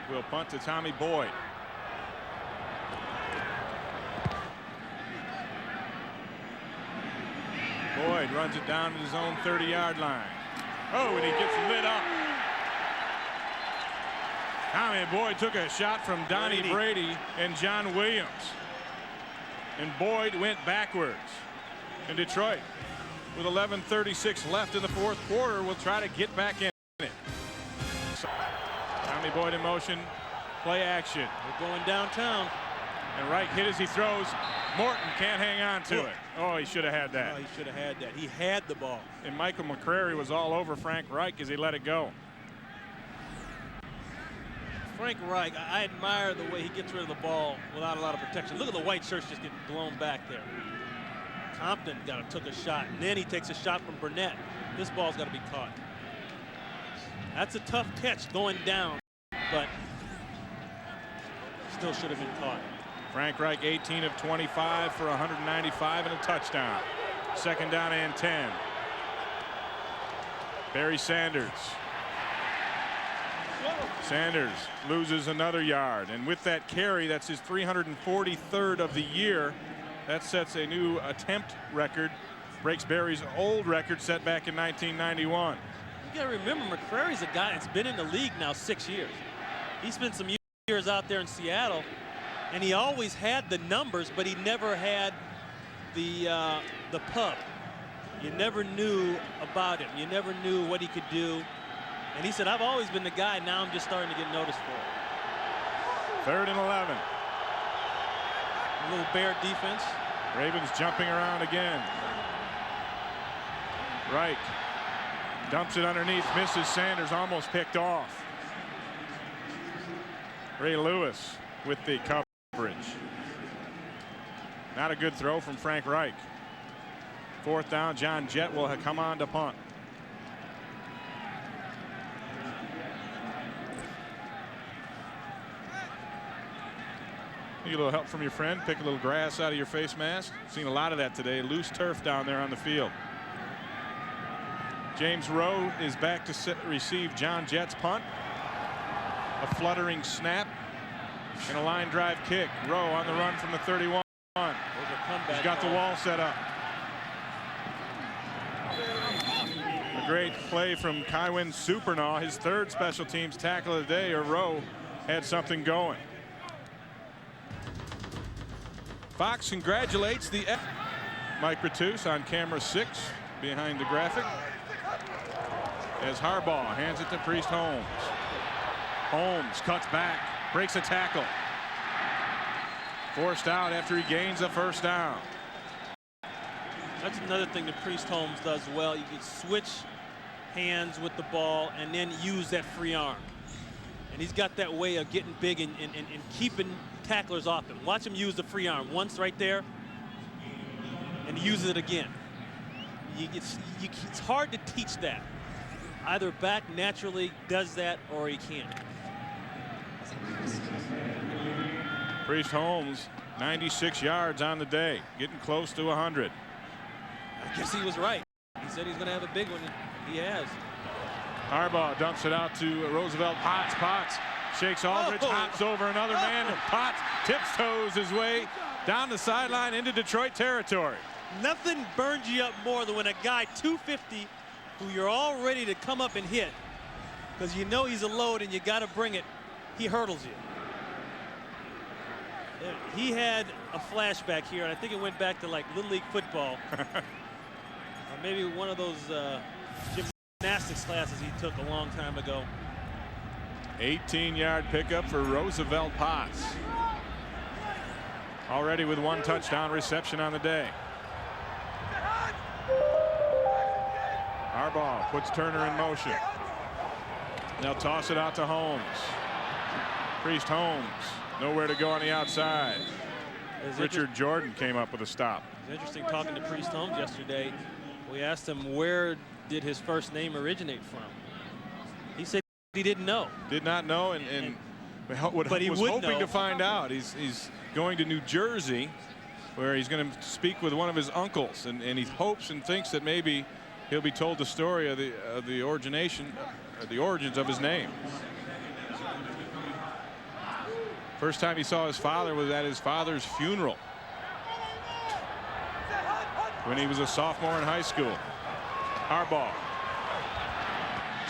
will punt to Tommy Boyd. Boyd runs it down to his own 30-yard line. Oh, and he gets lit up. Tommy Boyd took a shot from Donnie Brady and John Williams. And Boyd went backwards. And Detroit, with 11:36 left in the 4th quarter, will try to get back in it. Tommy Boyd in motion, play action. They're going downtown. And Reich hit as he throws. Morton can't hang on to it. Oh, he should have had that. Oh, he should have had that. He had the ball. And Michael McCrary was all over Frank Reich as he let it go. Frank Reich, I admire the way he gets rid of the ball without a lot of protection. Look at the white shirts just getting blown back there. Compton took a shot, and then he takes a shot from Burnett. This ball's got to be caught. That's a tough catch going down, but still should have been caught. Frank Reich 18 of 25 for 195 and a touchdown. 2nd down and 10. Barry Sanders. Sanders loses another yard, and with that carry, that's his 343rd of the year. That sets a new attempt record, breaks Barry's old record set back in 1991. You gotta remember, McCrary's a guy that's been in the league now 6 years. He spent some years out there in Seattle, and he always had the numbers, but he never had the pub. You never knew about him. You never knew what he could do. And he said, I've always been the guy. Now I'm just starting to get noticed for it. 3rd and 11. A little Bear defense. Ravens jumping around again. Reich dumps it underneath, misses. Sanders almost picked off. Ray Lewis with the coverage. Not a good throw from Frank Reich. 4th down, John Jett will come on to punt. Need a little help from your friend. Pick a little grass out of your face mask. Seen a lot of that today. Loose turf down there on the field. James Rowe is back to receive John Jett's punt. A fluttering snap and a line drive kick. Rowe on the run from the 31. He's got the wall set up. A great play from Kywin Supernaw, his 3rd special teams tackle of the day, or Rowe had something going. Fox congratulates the Mike Ratus on camera 6 behind the graphic as Harbaugh hands it to Priest Holmes. Holmes cuts back, breaks a tackle. Forced out after he gains a 1st down. That's another thing that Priest Holmes does well. You can switch hands with the ball and then use that free arm. And he's got that way of getting big and keeping tacklers off him. Watch him use the free arm once right there and use it again. It's hard to teach that. Either back naturally does that or he can't. Priest Holmes 96 yards on the day, getting close to 100. I guess he was right. He said he's going to have a big one. He has. Harbaugh dumps it out to Roosevelt. Potts shakes Aldridge, hops over another man, and Potts tiptoes his way down the sideline into Detroit territory. Nothing burns you up more than when a guy 250 who you're all ready to come up and hit because you know he's a load and you got to bring it, he hurdles you. He had a flashback here, and I think it went back to like Little League football. Or maybe one of those gymnastics classes he took a long time ago. 18-yard pickup for Roosevelt Potts. Already with 1 touchdown reception on the day. Harbaugh puts Turner in motion. They'll toss it out to Holmes. Priest Holmes nowhere to go on the outside. Richard Jordan came up with a stop. It's interesting talking to Priest Holmes yesterday. We asked him where did his first name originate from. He said he didn't know. Did not know, and but he was would hoping know. to find out. He's going to New Jersey, where he's going to speak with one of his uncles, and he hopes and thinks that maybe he'll be told the story of the origins of his name. First time he saw his father was at his father's funeral when he was a sophomore in high school. Harbaugh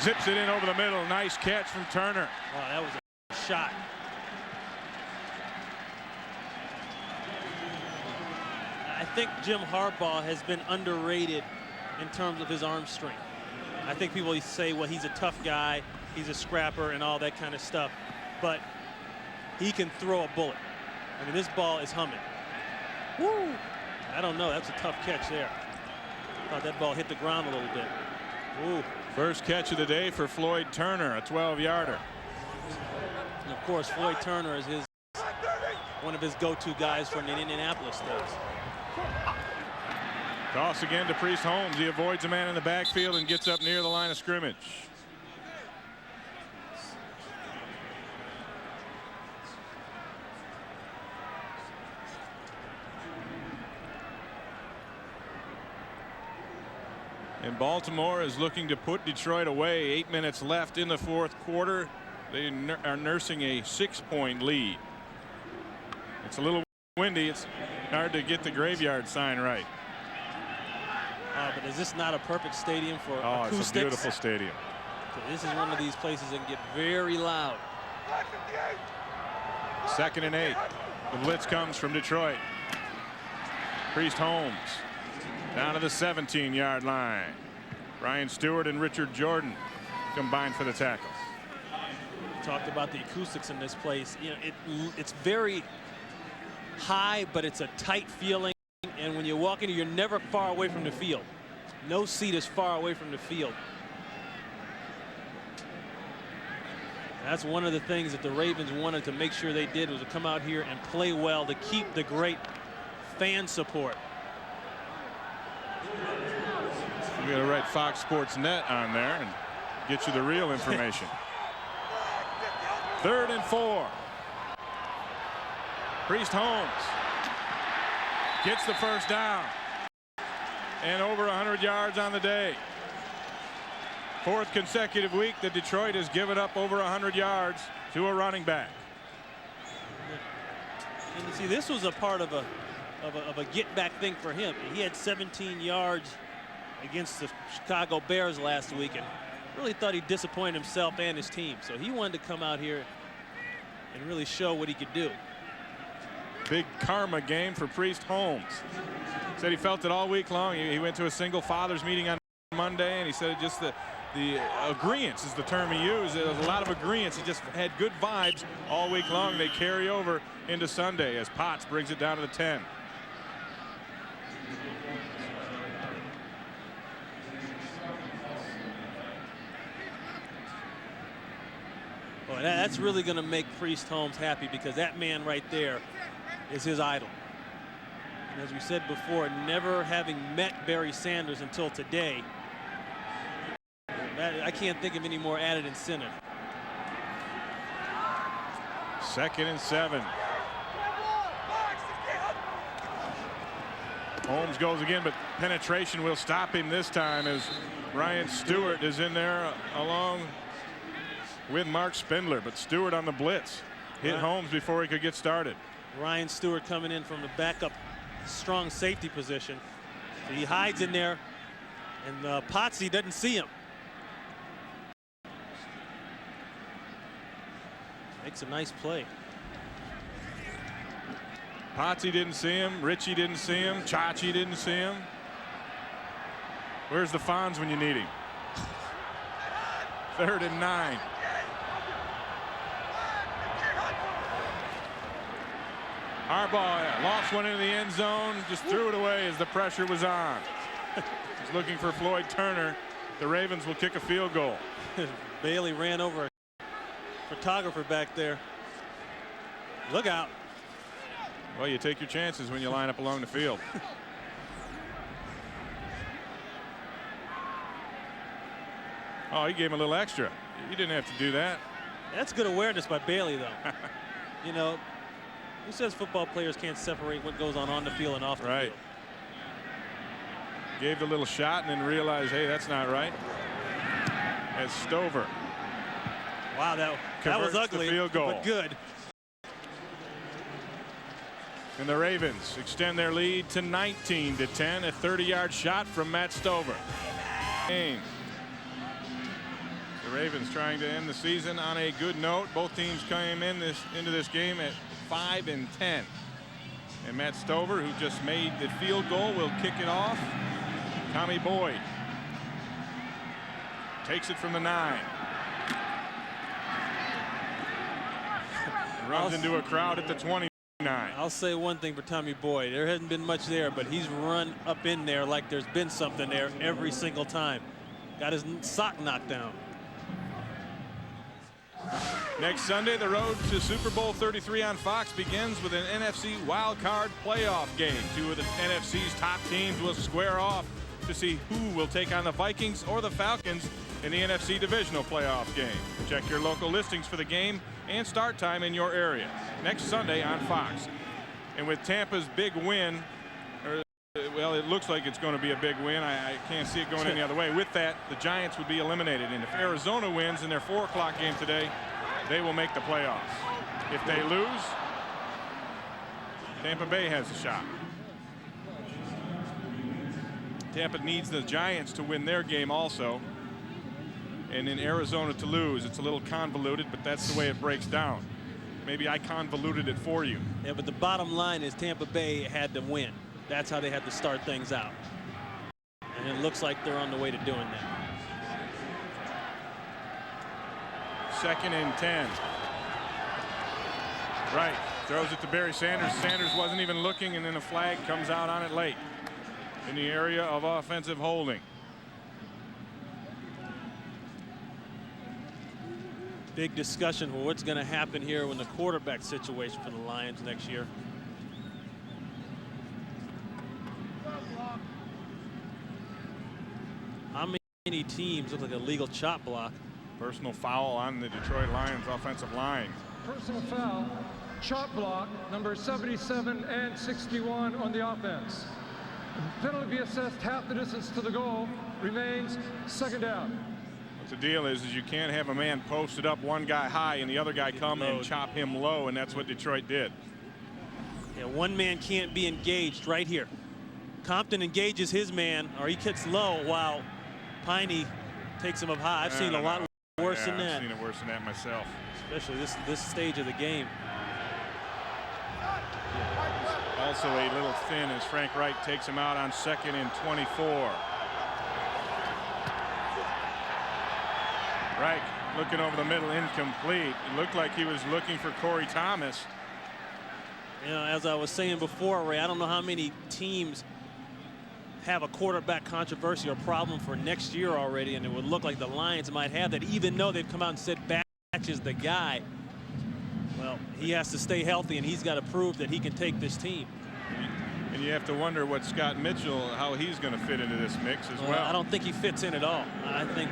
zips it in over the middle. Nice catch from Turner. Wow, that was a shot. I think Jim Harbaugh has been underrated in terms of his arm strength. I think people say, well, he's a tough guy, he's a scrapper and all that kind of stuff, but he can throw a bullet. I mean, this ball is humming. Woo! I don't know. That's a tough catch there. Thought that ball hit the ground a little bit. Ooh. First catch of the day for Floyd Turner, a 12-yarder. And of course, Floyd Turner is one of his go-to guys from the Indianapolis days. Toss again to Priest Holmes. He avoids a man in the backfield and gets up near the line of scrimmage. And Baltimore is looking to put Detroit away. 8 minutes left in the fourth quarter. They are nursing a 6-point lead. It's a little windy. It's hard to get the graveyard sign right. But is this not a perfect stadium for acoustics? It's a beautiful stadium. So this is one of these places that can get very loud. 2nd and 8. The blitz comes from Detroit. Priest Holmes down to the 17-yard line. Ryan Stewart and Richard Jordan combined for the tackle. We talked about the acoustics in this place. You know, it's very high, but it's a tight feeling. And when you're walking, you're never far away from the field. No seat is far away from the field. That's one of the things that the Ravens wanted to make sure they did, was to come out here and play well to keep the great fan support. You got to write Fox Sports Net on there and get you the real information. 3rd and 4. Priest Holmes gets the first down and over 100 yards on the day. 4th consecutive week that Detroit has given up over 100 yards to a running back. And you see, this was a part of a get-back thing for him. He had 17 yards against the Chicago Bears last week and really thought he disappointed himself and his team. So he wanted to come out here and really show what he could do. Big karma game for Priest Holmes. Said he felt it all week long. He went to a single fathers meeting on Monday, and he said just the agreeance is the term he used. There was a lot of agreeance. He just had good vibes all week long. They carry over into Sunday as Potts brings it down to the 10. Well, that's really going to make Priest Holmes happy, because that man right there is his idol. And as we said before, never having met Barry Sanders until today, I can't think of any more added incentive. 2nd and 7. Holmes goes again, but penetration will stop him this time as Ryan Stewart is in there along with Mark Spindler. But Stewart on the blitz hit Holmes before he could get started. Ryan Stewart coming in from the backup strong safety position. So he hides in there, and Potsy doesn't see him. Makes a nice play. Potsy didn't see him. Richie didn't see him. Chachi didn't see him. Where's the Fonz when you need him? 3rd and 9. Harbaugh lost one into the end zone, just threw it away as the pressure was on. He's looking for Floyd Turner. The Ravens will kick a field goal. Bailey ran over a photographer back there. Look out. Well, you take your chances when you line up along the field. Oh, he gave him a little extra. You didn't have to do that. That's good awareness by Bailey, though. You know, who says football players can't separate what goes on the field and off the field? Gave the little shot and then realized, hey, that's not right. As Stover. Wow, that was ugly, field goal. But good. And the Ravens extend their lead to 19-10. A 30-yard shot from Matt Stover. The Ravens trying to end the season on a good note. Both teams came into this game at 5-10. And Matt Stover, who just made the field goal, will kick it off. Tommy Boyd takes it from the 9. Runs into a crowd at the 29. I'll say one thing for Tommy Boyd. There hasn't been much there, but he's run up in there like there's been something there every single time. Got his sock knocked down. Next Sunday, the road to Super Bowl 33 on Fox begins with an NFC wild card playoff game. 2 of the NFC's top teams will square off to see who will take on the Vikings or the Falcons in the NFC divisional playoff game. Check your local listings for the game and start time in your area next Sunday on Fox. And with Tampa's big win, or Well, it looks like it's going to be a big win. I can't see it going any other way. With that, the Giants would be eliminated. And if Arizona wins in their 4 o'clock game today, they will make the playoffs. If they lose, Tampa Bay has a shot. Tampa needs the Giants to win their game also. And in Arizona to lose, it's a little convoluted, but that's the way it breaks down. Maybe I convoluted it for you. Yeah, but the bottom line is Tampa Bay had to win. That's how they had to start things out. And it looks like they're on the way to doing that. 2nd and 10. Right. Throws it to Barry Sanders. Sanders wasn't even looking, and then a flag comes out on it late in the area of offensive holding. Big discussion for what's going to happen here when the quarterback situation for the Lions next year. How many teams look like a legal chop block? Personal foul on the Detroit Lions offensive line. Personal foul, chop block, number 77 and 61 on the offense. The penalty be assessed half the distance to the goal, remains 2nd down. What the deal is you can't have a man posted up, one guy high and the other guy come and chop him low, and that's what Detroit did. Yeah, one man can't be engaged right here. Compton engages his man, or he kicks low while Piney takes him up high. I've seen a lot worse than that. I've seen it worse than that myself. Especially this stage of the game. Also a little thin as Frank Reich takes him out on 2nd and 24. Reich looking over the middle, incomplete. It looked like he was looking for Corey Thomas. You know, as I was saying before, Ray, I don't know how many teams have a quarterback controversy or problem for next year already, and it would look like the Lions might have that, even though they've come out and said Batch is the guy. Well, he has to stay healthy, and he's got to prove that he can take this team. And you have to wonder what Scott Mitchell, how he's going to fit into this mix as well. I don't think he fits in at all. I think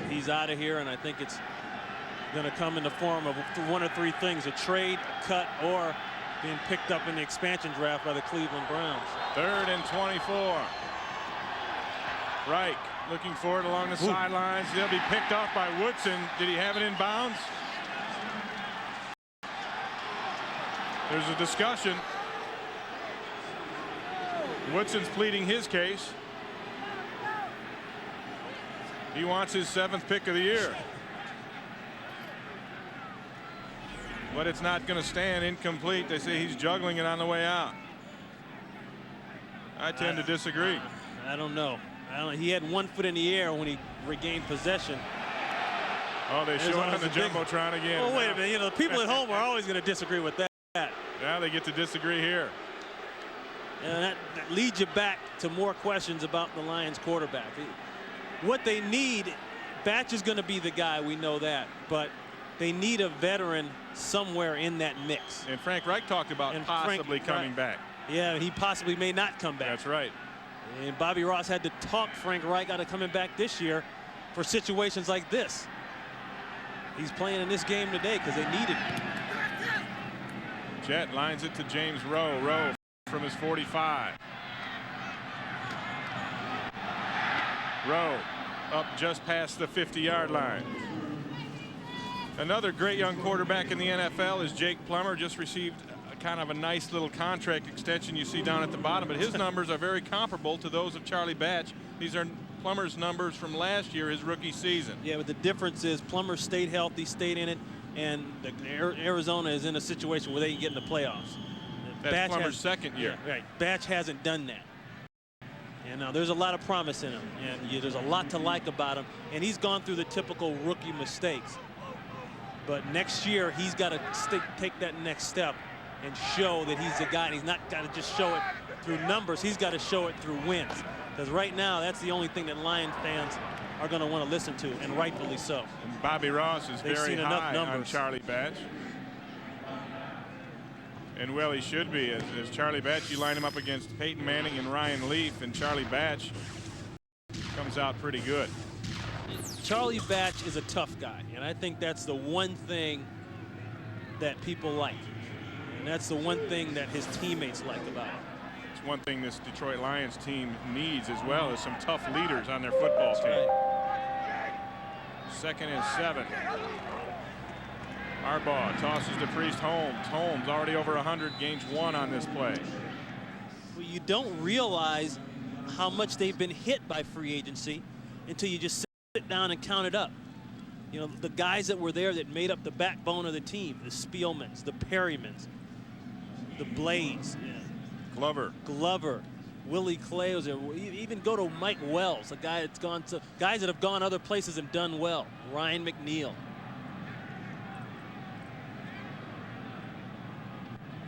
he's out of here, and I think it's going to come in the form of 1 or 3 things: a trade, cut, or being picked up in the expansion draft by the Cleveland Browns. 3rd and 24. Reich looking for it along the sidelines. They'll be picked off by Woodson. Did he have it in bounds? There's a discussion. Woodson's pleading his case. He wants his 7th pick of the year. But it's not going to stand. Incomplete. They say he's juggling it on the way out. I tend to disagree. I don't know. He had 1 foot in the air when he regained possession. Oh, they show it on the Jumbotron again. Oh, wait a minute. You know, the people at home are always going to disagree with that. Now they get to disagree here. And that leads you back to more questions about the Lions quarterback. What they need, Batch is going to be the guy, we know that, but they need a veteran somewhere in that mix. And Frank Reich talked about possibly coming back. Yeah, he possibly may not come back. That's right. And Bobby Ross had to talk Frank Reich out of coming back this year for situations like this. He's playing in this game today because they needed him. Jet lines it to James Rowe. Rowe from his 45. Rowe up just past the 50-yard line. Another great young quarterback in the NFL is Jake Plummer. Just received kind of a nice little contract extension you see down at the bottom, but his numbers are very comparable to those of Charlie Batch. These are Plummer's numbers from last year, his rookie season. Yeah, but the difference is Plummer stayed healthy, stayed in it, and Arizona is in a situation where they can get in the playoffs. That's Plummer's 2nd year. Yeah, right. Batch hasn't done that. And now there's a lot of promise in him, and there's a lot to like about him, and he's gone through the typical rookie mistakes. But next year, he's got to take that next step and show that he's the guy. And he's not got to just show it through numbers. He's got to show it through wins. Because right now, that's the only thing that Lion fans are going to want to listen to, and rightfully so. And Bobby Ross is very high on Charlie Batch. And well, he should be. As Charlie Batch, you line him up against Peyton Manning and Ryan Leaf, and Charlie Batch comes out pretty good. Charlie Batch is a tough guy, and I think that's the one thing that people like. And that's the one thing that his teammates like about him. one thing this Detroit Lions team needs as well, is some tough leaders on their football team. Right. 2nd and 7. Harbaugh tosses to Priest Holmes. Holmes already over 100, gains 1 on this play. Well, you don't realize how much they've been hit by free agency until you just sit down and count it up. You know, the guys that were there that made up the backbone of the team, the Spielmans, the Perrymans, the Blades, Glover, Willie Clay was there. Even go to Mike Wells, a guy that's gone to guys that have gone other places and done well. Ryan McNeil.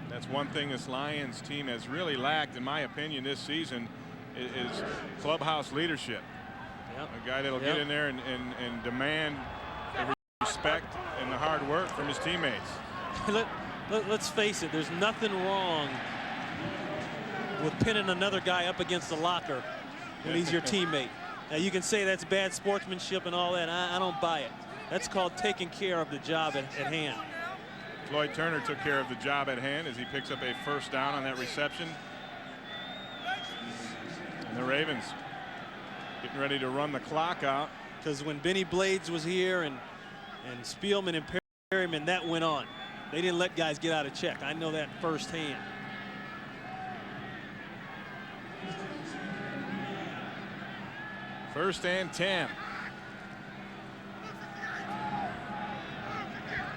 That's one thing this Lions team has really lacked, in my opinion, this season, is clubhouse leadership. Yep. A guy that'll get in there and demand the respect and the hard work from his teammates. Let's face it, there's nothing wrong with pinning another guy up against the locker when he's your teammate. Now, you can say that's bad sportsmanship and all that. I don't buy it. That's called taking care of the job at hand. Floyd Turner took care of the job at hand as he picks up a 1st down on that reception. And the Ravens getting ready to run the clock out. Because when Benny Blades was here and Spielman and Perryman, that went on. They didn't let guys get out of check. I know that firsthand. First and 10.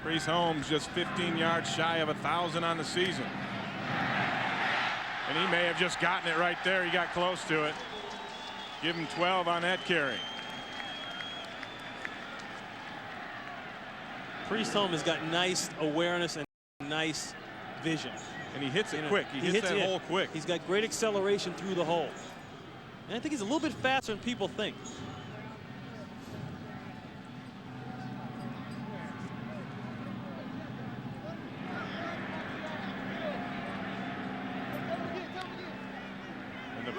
Priest Holmes just 15 yards shy of 1,000 on the season. And he may have just gotten it right there. He got close to it. Give him 12 on that carry. Priest Holmes has got nice awareness and nice vision. And he hits it quick. He hits that hole quick. He's got great acceleration through the hole. And I think he's a little bit faster than people think.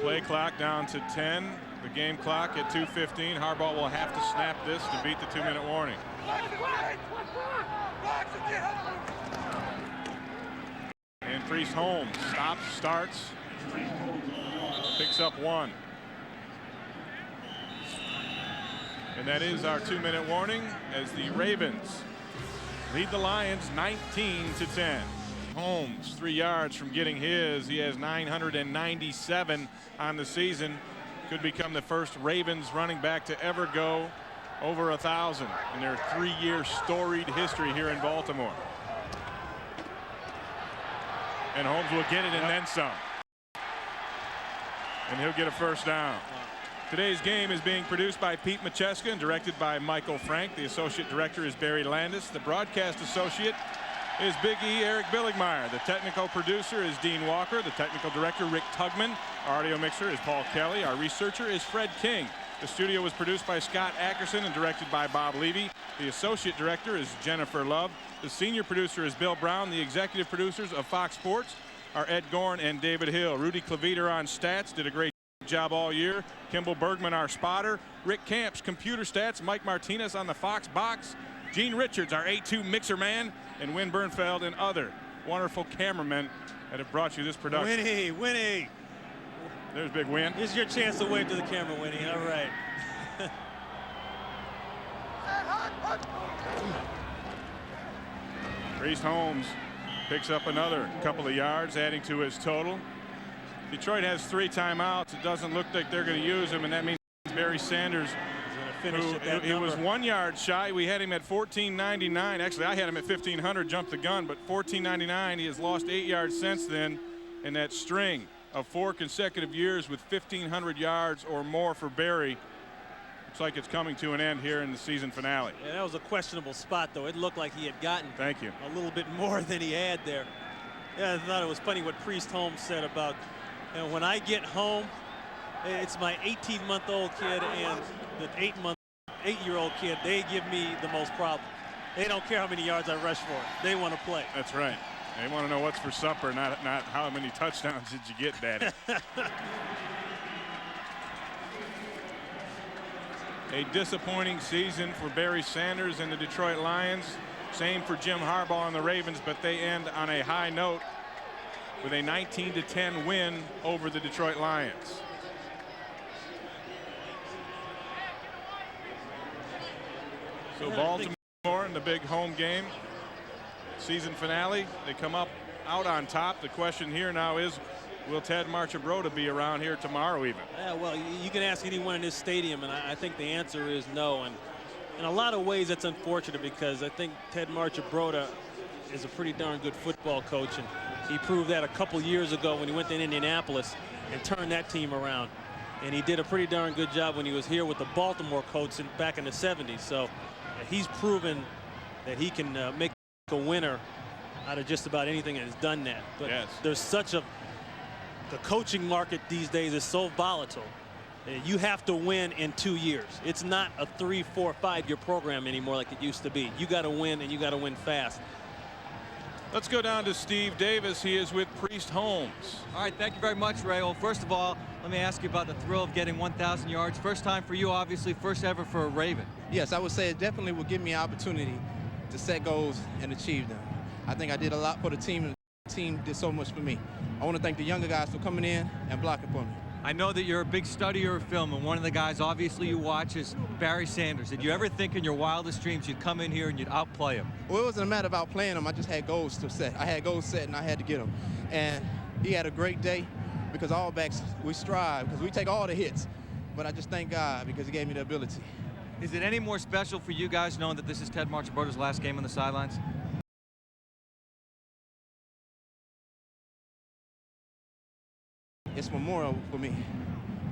Play clock down to 10. The game clock at 2:15. Harbaugh will have to snap this to beat the 2-minute warning. And Priest Holmes stops, starts, picks up 1. And that is our 2-minute warning as the Ravens lead the Lions 19-10. Holmes 3 yards from getting his. He has 997 on the season. Could become the first Ravens running back to ever go over 1,000 in their 3-year storied history here in Baltimore. And Holmes will get it and then some. And he'll get a 1st down. Today's game is being produced by Pete Macheska and directed by Michael Frank. The associate director is Barry Landis. The broadcast associate is Big E Eric Billigmeyer. The technical producer is Dean Walker. The technical director Rick Tugman. Our audio mixer is Paul Kelly. Our researcher is Fred King. The studio was produced by Scott Ackerson and directed by Bob Levy. The associate director is Jennifer Love. The senior producer is Bill Brown. The executive producers of Fox Sports are Ed Gorn and David Hill. Rudy Cleveter on stats, did a great job all year. Kimball Bergman, our spotter. Rick Camps, computer stats. Mike Martinez on the Fox box. Gene Richards, our A2 mixer man, and Win Bernfeld and other wonderful cameramen that have brought you this production. Winnie. There's Big Win. Here's your chance to wave to the camera, Winnie. All right. Priest Holmes picks up another couple of yards, adding to his total. Detroit has 3 timeouts. It doesn't look like they're going to use them, and that means Barry Sanders, he was 1 yard shy. We had him at 1499. Actually, I had him at 1500, jumped the gun, but 1499. He has lost 8 yards since then in that string of 4 consecutive years with 1,500 yards or more for Barry. Looks like it's coming to an end here in the season finale. Yeah, that was a questionable spot, though. It looked like he had gotten a little bit more than he had there. Yeah, I thought it was funny what Priest Holmes said about, you know, when I get home, it's my 18-month-old kid and the 8-year-old kid. They give me the most problem. They don't care how many yards I rush for. They want to play. That's right. They want to know what's for supper, not how many touchdowns did you get, Daddy. A disappointing season for Barry Sanders and the Detroit Lions. Same for Jim Harbaugh and the Ravens, but they end on a high note. with a 19-10 win over the Detroit Lions. So Baltimore in the big home game, season finale, they come up out on top. The question here now is, will Ted Marchibroda be around here tomorrow even? Yeah, well, you can ask anyone in this stadium, and I think the answer is no. And in a lot of ways, that's unfortunate because I think Ted Marchibroda is a pretty darn good football coach, and he proved that a couple years ago when he went to Indianapolis and turned that team around. And he did a pretty darn good job when he was here with the Baltimore coach back in the 70s. So he's proven that he can make a winner out of just about anything and has done that. But yes, there's such a the coaching market these days is so volatile. You have to win in 2 years. It's not a 3, 4, 5-year program anymore like it used to be. You got to win, and you got to win fast. Let's go down to Steve Davis. He is with Priest Holmes. All right, thank you very much, Ray. Well, first of all, let me ask you about the thrill of getting 1,000 yards. First time for you, obviously, first ever for a Raven. Yes, I would say it definitely will give me an opportunity to set goals and achieve them. I think I did a lot for the team, and the team did so much for me. I want to thank the younger guys for coming in and blocking for me. I know that you're a big studier of film, and one of the guys obviously you watch is Barry Sanders. Did you ever think in your wildest dreams you'd come in here and you'd outplay him? Well, it wasn't a matter about playing him. I just had goals to set. I had goals set, and I had to get them. And he had a great day because all backs, we strive because we take all the hits. But I just thank God because he gave me the ability. Is it any more special for you guys knowing that this is Ted Marchibroda's last game on the sidelines? It's memorial for me,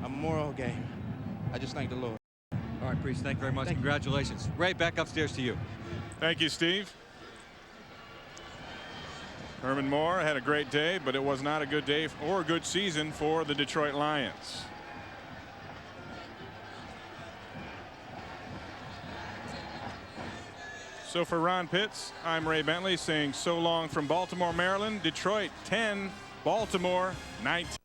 a memorial game. I just thank the Lord. All right, Priest, thank you very much. Congratulations. Ray, back upstairs to you. Thank you, Steve. Herman Moore had a great day, but it was not a good day or a good season for the Detroit Lions. So for Ron Pitts, I'm Ray Bentley saying so long from Baltimore, Maryland. Detroit 10, Baltimore 19.